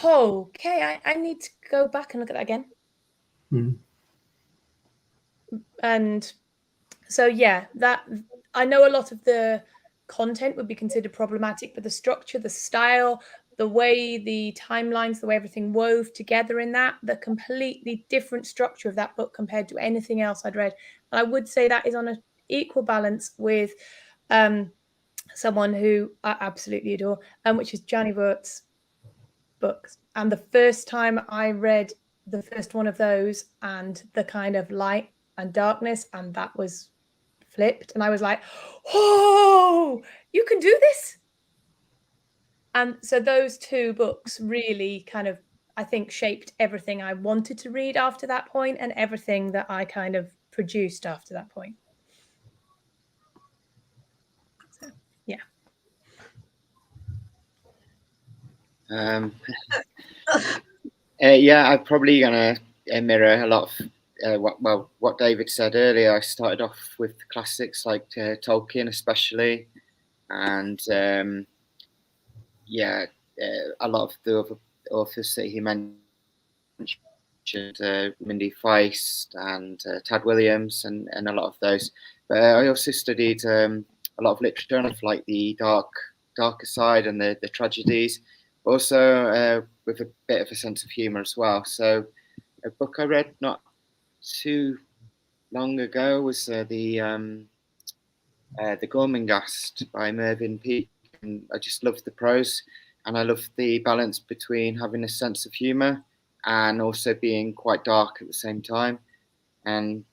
oh, okay, I need to go back and look at that again. Mm. And so, yeah, that I know a lot of the content would be considered problematic, but the structure, the style, the way the timelines, the way everything wove together in that, the completely different structure of that book compared to anything else I'd read. And I would say that is on an equal balance with someone who I absolutely adore, which is Johnny Wirt's books. And the first time I read the first one of those and the kind of light and darkness, and that was flipped, and I was like, oh, you can do this. And so those two books really kind of, I think, shaped everything I wanted to read after that point and everything that I kind of produced after that point. So, yeah. Yeah, I'm probably gonna mirror a lot of what David said earlier. I started off with the classics like Tolkien, especially, and a lot of the other authors that he mentioned, Mindy Feist and Tad Williams, and a lot of those. But I also studied a lot of literature, and like the darker side and the tragedies. Also, with a bit of a sense of humour as well. So, a book I read not too long ago was the Gormenghast by Mervyn Peake. And I just loved the prose, and I loved the balance between having a sense of humour and also being quite dark at the same time. And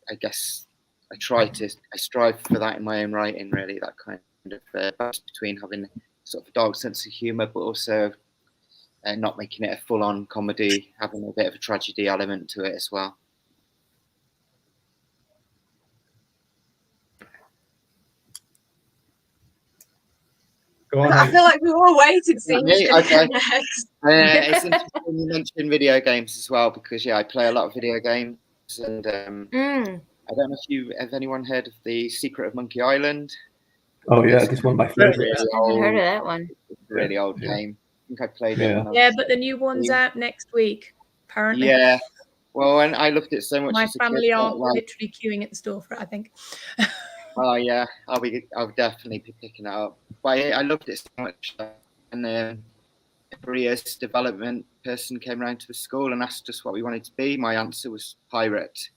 I guess I strive for that in my own writing, really, that kind of balance between having sort of a dark sense of humour, but also not making it a full-on comedy, having a bit of a tragedy element to it as well. Go on. I feel like we were all waiting to see who's going to go next. It's interesting you mentioned video games as well, because I play a lot of video games, and I don't know if anyone heard of The Secret of Monkey Island. Oh yeah, this one of my favorites. I haven't heard of that one. Really old game. I think I played it. Yeah, but the new one's out next week, apparently. Yeah. Well, and I loved it so much. My as a kid, family are literally queuing at the store for it, I think. Oh yeah, I'll definitely be picking it up. But I loved it so much. And every year's development person came around to the school and asked us what we wanted to be. My answer was pirate,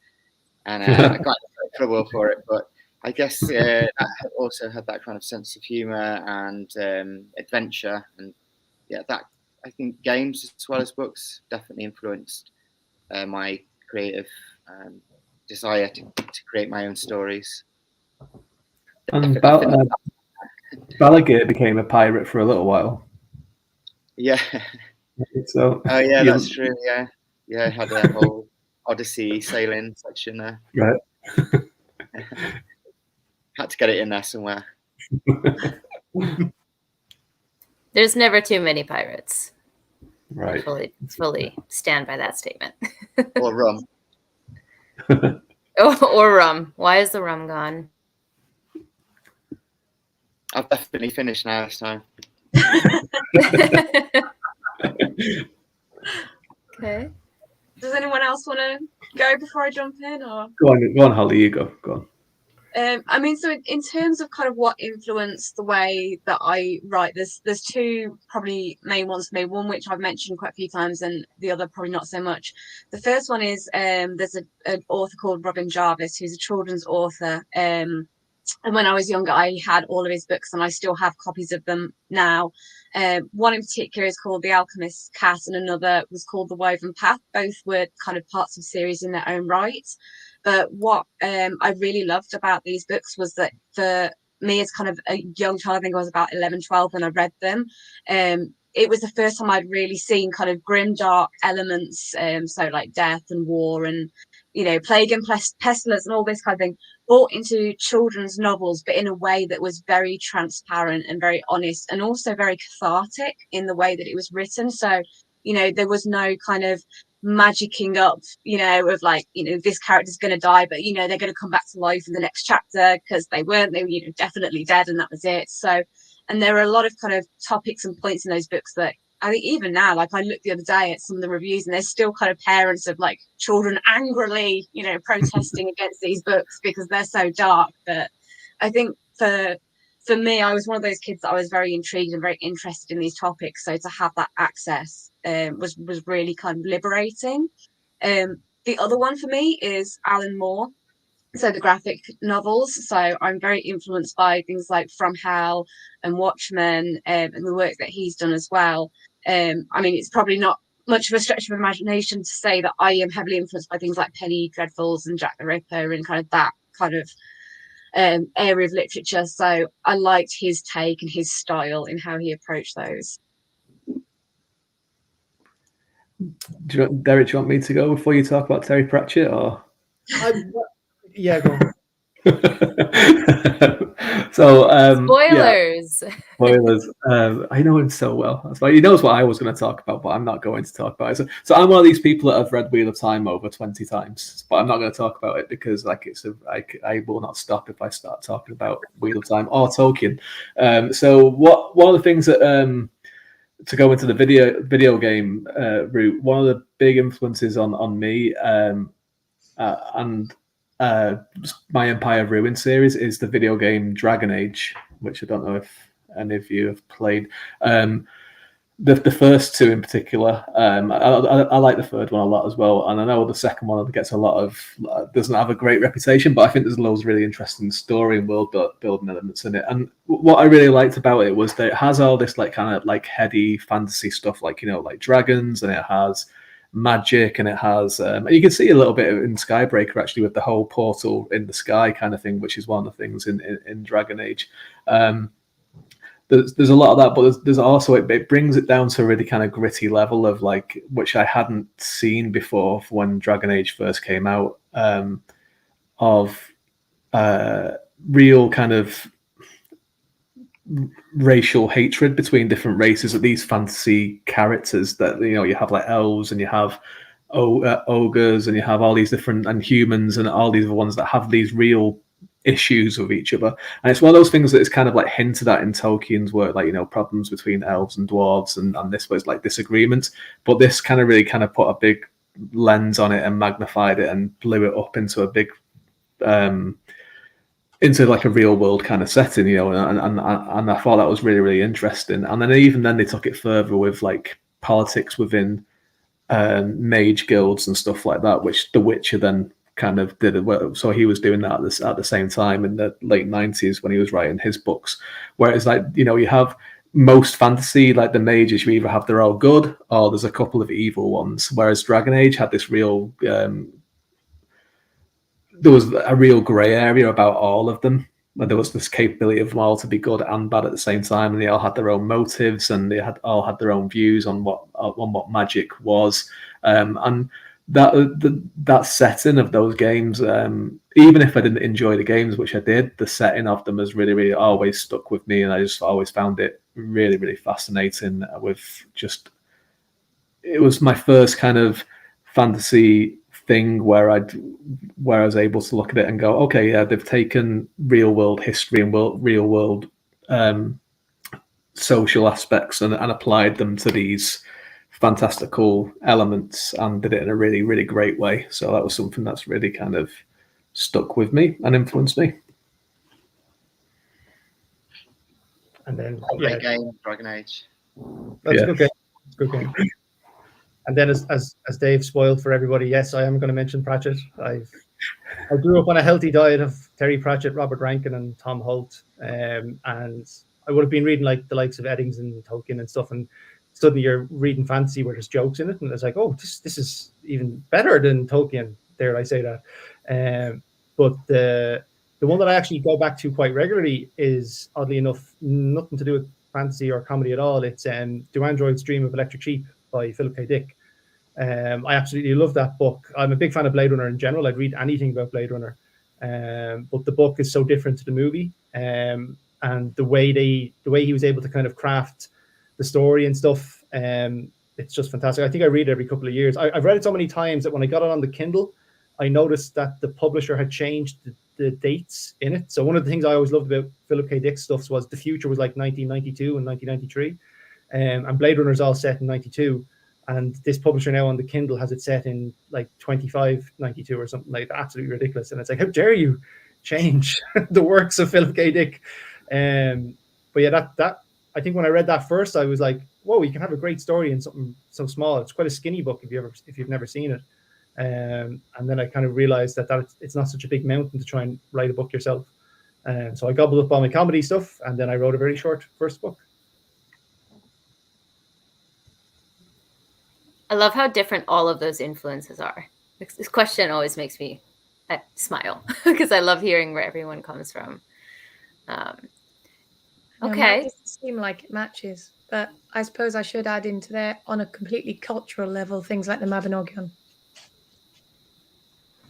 and I got in trouble for it. But I guess that also had that kind of sense of humour and adventure, and that I think games as well as books definitely influenced my creative desire to create my own stories. And Balaguer became a pirate for a little while. Yeah. So. Oh yeah, that's true. Yeah, had a whole Odyssey sailing section there. Right. Had to get it in there somewhere. There's never too many pirates. Right. Fully stand by that statement. Or rum. Or rum. Why is the rum gone? I've definitely finished now this time. Okay. Does anyone else want to go before I jump in? Or Go on, Holly. You go. Go on. I mean, so in terms of kind of what influenced the way that I write, there's two probably main ones for me. One which I've mentioned quite a few times, and the other probably not so much. The first one is there's an author called Robin Jarvis, who's a children's author. And when I was younger, I had all of his books, and I still have copies of them now. One in particular is called The Alchemist's Cat, and another was called The Woven Path. Both were kind of parts of series in their own right. But what I really loved about these books was that for me as kind of a young child, I think I was about 11, 12 when I read them. It was the first time I'd really seen kind of grim, dark elements, so like death and war and, you know, plague and pestilence and all this kind of thing, brought into children's novels, but in a way that was very transparent and very honest, and also very cathartic in the way that it was written. So, you know, there was no kind of magicking up, you know, of like, you know, this character's going to die, but, you know, they're going to come back to life in the next chapter, because they were, you know, definitely dead and that was it. So, and there are a lot of kind of topics and points in those books that I think even now, like I looked the other day at some of the reviews, and there's still kind of parents of like children angrily, you know, protesting against these books because they're so dark. But I think for me, I was one of those kids that I was very intrigued and very interested in these topics. So to have that access was really kind of liberating. The other one for me is Alan Moore, so the graphic novels. So I'm very influenced by things like From Hell and Watchmen, and the work that he's done as well. I mean, it's probably not much of a stretch of imagination to say that I am heavily influenced by things like Penny Dreadfuls and Jack the Ripper and kind of that kind of area of literature. So I liked his take and his style in how he approached those. Derek, do you want me to go before you talk about Terry Pratchett, or? Yeah, go on. So spoilers. Yeah, spoilers. I know him so well. That's why he knows what I was going to talk about, but I'm not going to talk about it. So I'm one of these people that have read Wheel of Time over 20 times, but I'm not going to talk about it because like I will not stop if I start talking about Wheel of Time or Tolkien. So one of the things that to go into the video game route, one of the big influences on me and my Empire of Ruin series is the video game Dragon Age, which I don't know if any of you have played. The first two in particular, I like the third one a lot as well, and I know the second one gets a lot of doesn't have a great reputation, but I think there's loads of really interesting story and world building elements in it. And what I really liked about it was that it has all this like kind of like heady fantasy stuff, like, you know, like dragons, and it has magic, and it has and you can see a little bit in Skybreaker actually with the whole portal in the sky kind of thing, which is one of the things in Dragon Age. There's a lot of that, but there's also it brings it down to a really kind of gritty level of like, which I hadn't seen before when Dragon Age first came out, of real kind of racial hatred between different races of these fantasy characters. That, you know, you have like elves and you have ogres and you have all these different, and humans and all these other ones that have these real issues with each other. And it's one of those things that is kind of like hinted at in Tolkien's work, like, you know, problems between elves and dwarves, and this was like disagreements, but this kind of really kind of put a big lens on it and magnified it and blew it up into a big into like a real world kind of setting, you know, and I thought that was really, really interesting. And then even then they took it further with like politics within mage guilds and stuff like that, which The Witcher then kind of did. So he was doing that at the same time in the late 90s when he was writing his books. Whereas, like, you know, you have most fantasy, like the mages, you either have they're all good or there's a couple of evil ones. Whereas Dragon Age had this real, there was a real grey area about all of them. And there was this capability of them all to be good and bad at the same time, and they all had their own motives, and they all had their own views on what magic was. And that setting of those games, even if I didn't enjoy the games, which I did, the setting of them has really, really always stuck with me, and I just always found it really, really fascinating. It was my first kind of fantasy thing where I was able to look at it and go, okay, yeah, they've taken real world history and real world social aspects and applied them to these fantastical elements and did it in a really, really great way. So that was something that's really kind of stuck with me and influenced me. And then Great game, Dragon Age. that's a good game. It's a good game. And then as Dave spoiled for everybody, yes, I am going to mention Pratchett. I grew up on a healthy diet of Terry Pratchett, Robert Rankin, and Tom Holt, and I would have been reading like the likes of Eddings and Tolkien and stuff, and suddenly you're reading fantasy where there's jokes in it, and it's like, oh, this is even better than Tolkien. Dare I say that? But the one that I actually go back to quite regularly is, oddly enough, nothing to do with fantasy or comedy at all. It's Do Androids Dream of Electric Sheep by Philip K. Dick. I absolutely love that book. I'm a big fan of Blade Runner in general. I'd read anything about Blade Runner, but the book is so different to the movie, and the way he was able to kind of craft the story and stuff. It's just fantastic. I think I read it every couple of years. I've read it so many times that when I got it on the Kindle, I noticed that the publisher had changed the dates in it. So one of the things I always loved about Philip K. Dick stuff was the future was like 1992 and 1993, and Blade Runner is all set in 92. And this publisher now on the Kindle has it set in like 2592 or something like that. Absolutely ridiculous. And it's like, how dare you change the works of Philip K. Dick? But yeah, that I think when I read that first, I was like, whoa, you can have a great story in something so small. It's quite a skinny book if you've never seen it. And then I kind of realized that it's not such a big mountain to try and write a book yourself. So I gobbled up all my comedy stuff, and then I wrote a very short first book. I love how different all of those influences are. This question always makes me smile because I love hearing where everyone comes from. Okay. It doesn't seem like it matches, but I suppose I should add into there, on a completely cultural level, things like the Mabinogion.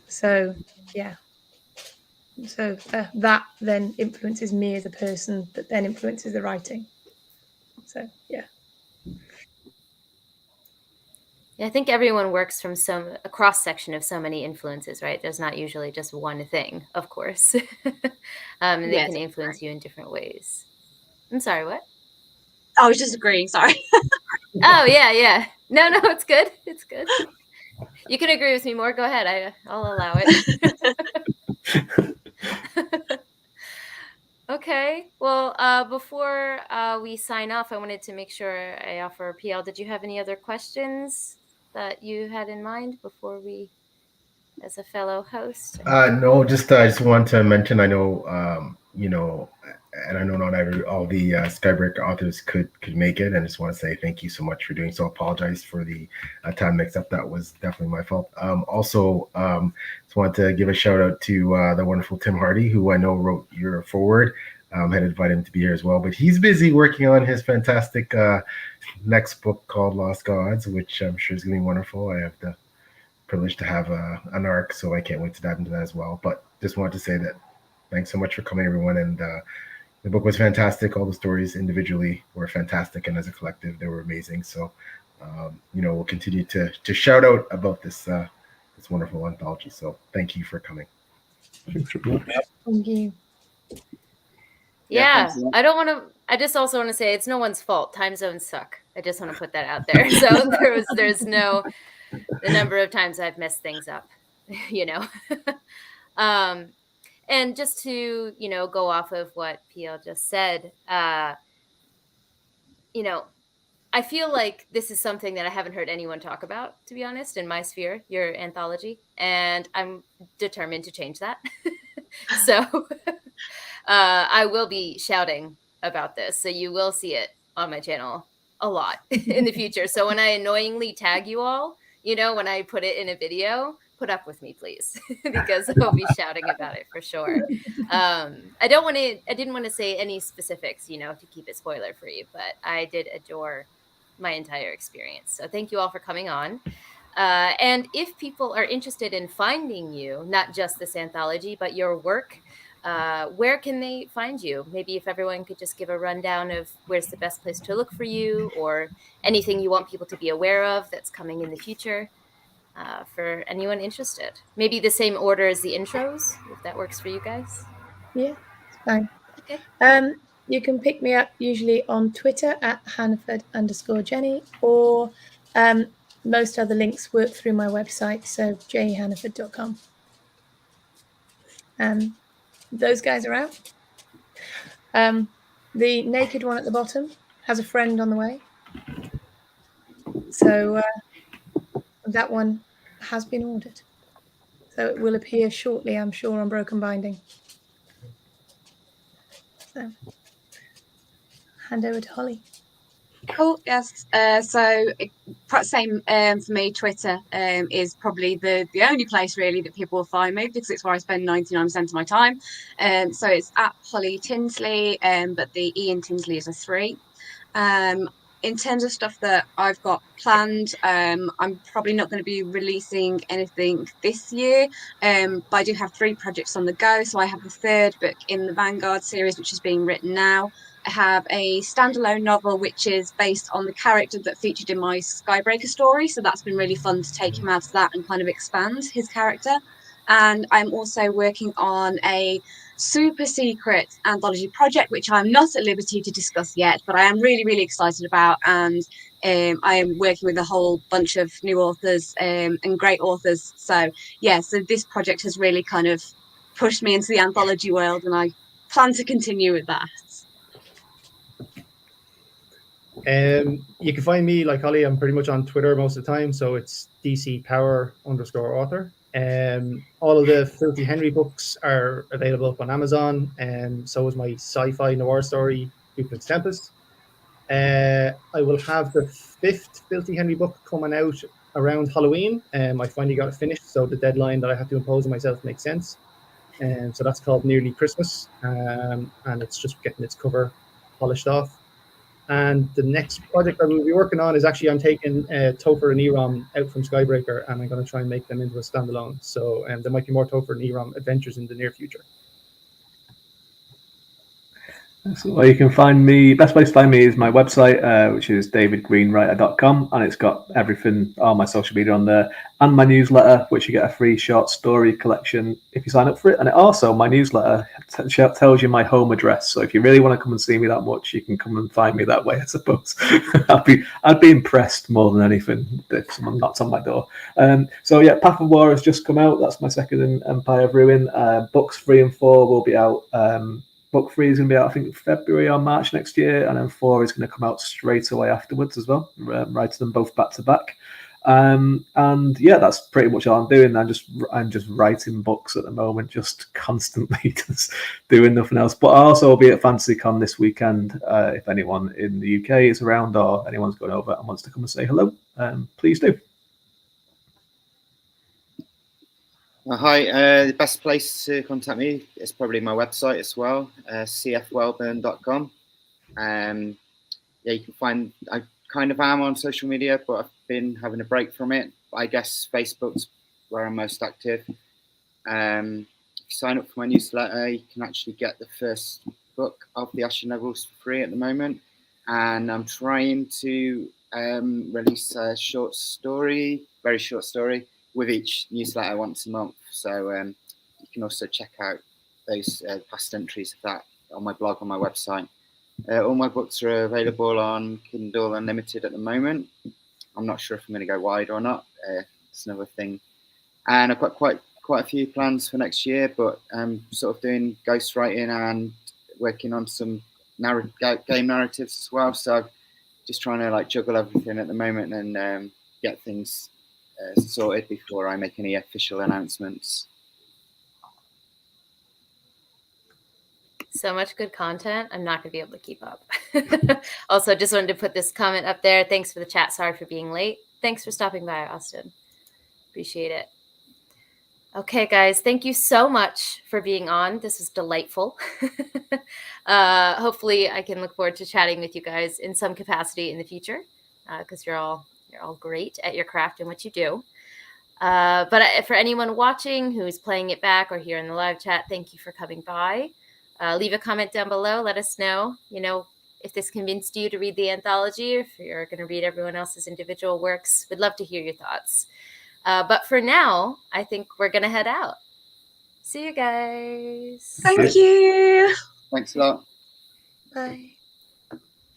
So, yeah. So that then influences me as a person, that then influences the writing. So, yeah. Yeah, I think everyone works from a cross section of so many influences, right? There's not usually just one thing, of course. And they can influence you in different ways. I'm sorry, what? I was just agreeing, sorry. Oh, yeah. No, it's good. It's good. You can agree with me more. Go ahead. I'll allow it. Okay. Well, before we sign off, I wanted to make sure I offer PL. Did you have any other questions that you had in mind before we, as a fellow host? No, I just want to mention, I know, and I know not all the Skybreaker authors could make it, and I just want to say thank you so much for doing so. I apologize for the time mix-up. That was definitely my fault. Also, just want to give a shout out to the wonderful Tim Hardy, who I know wrote your foreword. Had invited him to be here as well, but he's busy working on his fantastic next book called Lost Gods, which I'm sure is going to be wonderful. I have the privilege to have an arc, so I can't wait to dive into that as well. But just wanted to say that thanks so much for coming, everyone, and the book was fantastic. All the stories individually were fantastic, and as a collective, they were amazing. So, we'll continue to shout out about this wonderful anthology. So, thank you for coming. Thank you. Yeah, I just also want to say it's no one's fault. Time zones suck. I just want to put that out there. So there's no the number of times I've messed things up, and just to, go off of what PL just said, I feel like this is something that I haven't heard anyone talk about, to be honest, in my sphere, your anthology, and I'm determined to change that. So I will be shouting about this. So you will see it on my channel a lot in the future. So when I annoyingly tag you all, when I put it in a video, put up with me, please, because I'll be shouting about it for sure. I didn't want to say any specifics, to keep it spoiler free, but I did adore my entire experience. So thank you all for coming on. And if people are interested in finding you, not just this anthology, but your work, where can they find you? Maybe if everyone could just give a rundown of where's the best place to look for you, or anything you want people to be aware of that's coming in the future, for anyone interested. Maybe the same order as the intros, if that works for you guys. Yeah, it's fine. Okay. You can pick me up usually on Twitter at Hannaford_Jenny, or most other links work through my website, so jhannaford.com. Those guys are out. The naked one at the bottom has a friend on the way. So that one has been ordered. So it will appear shortly, I'm sure, on Broken Binding. So hand over to Holly. Cool. Yes. Same for me. Twitter is probably the only place really that people will find me, because it's where I spend 99% of my time. So it's at Holly Tinsley, but the E in Tinsley is a 3. In terms of stuff that I've got planned, I'm probably not going to be releasing anything this year, but I do have 3 projects on the go. So I have the 3rd book in the Vanguard series, which is being written now. I have a standalone novel which is based on the character that featured in my Skybreaker story, so that's been really fun to take him out of that and kind of expand his character. And I'm also working on a super secret anthology project, which I'm not at liberty to discuss yet, but I am really, really excited about. And I am working with a whole bunch of new authors and great authors. So yeah, so this project has really kind of pushed me into the anthology world, and I plan to continue with that. You can find me, like Holly, I'm pretty much on Twitter most of the time, so it's dcpower_author. All of the Filthy Henry books are available up on Amazon, and so is my sci-fi noir story, Duplex Tempest. I will have the 5th Filthy Henry book coming out around Halloween. I finally got it finished, so the deadline that I have to impose on myself makes sense. So that's called Nearly Christmas, and it's just getting its cover polished off. And the next project I will be working on is actually I'm taking Topher and Erom out from Skybreaker, and I'm going to try and make them into a standalone. So there might be more Topher and Erom adventures in the near future. So where you can find me, best place to find me is my website, which is davidgreenwriter.com, and it's got everything, all my social media on there, and my newsletter, which you get a free short story collection if you sign up for it. And it also, my newsletter tells you my home address, so if you really want to come and see me that much, you can come and find me that way, I suppose. I'd be impressed more than anything if someone knocks on my door. So yeah, Path of War has just come out. That's my second in Empire of Ruin. Books 3 and 4 will be out. Book 3 is going to be out, I think, February or March next year, and then 4 is going to come out straight away afterwards as well. Writing them both back to back, and yeah, that's pretty much all I'm doing. I'm just writing books at the moment, just constantly, just doing nothing else. But I'll also be at FantasyCon this weekend. If anyone in the UK is around, or anyone's going over and wants to come and say hello, please do. Hi, the best place to contact me is probably my website as well, cfwellburn.com. Yeah, you can find, I kind of am on social media, but I've been having a break from it. I guess Facebook's where I'm most active. If you sign up for my newsletter, you can actually get the first book of the Ashen Levels for free at the moment. And I'm trying to release a short story, very short story, with each newsletter once a month. So you can also check out those past entries of that on my blog, on my website. All my books are available on Kindle Unlimited at the moment. I'm not sure if I'm going to go wide or not. It's another thing. And I've got quite a few plans for next year, but I'm sort of doing ghostwriting and working on some game narratives as well. So just trying to like juggle everything at the moment and get things sorted before I make any official announcements. So much good content. I'm not going to be able to keep up. Also, just wanted to put this comment up there. Thanks for the chat. Sorry for being late. Thanks for stopping by, Austin. Appreciate it. Okay, guys, thank you so much for being on. This was delightful. Hopefully, I can look forward to chatting with you guys in some capacity in the future, because you're all great at your craft and what you do. But for anyone watching who's playing it back or here in the live chat, thank you for coming by. Leave a comment down below. Let us know, if this convinced you to read the anthology, if you're going to read everyone else's individual works. We'd love to hear your thoughts. But for now, I think we're going to head out. See you guys. Thank you. Thanks a lot. Bye.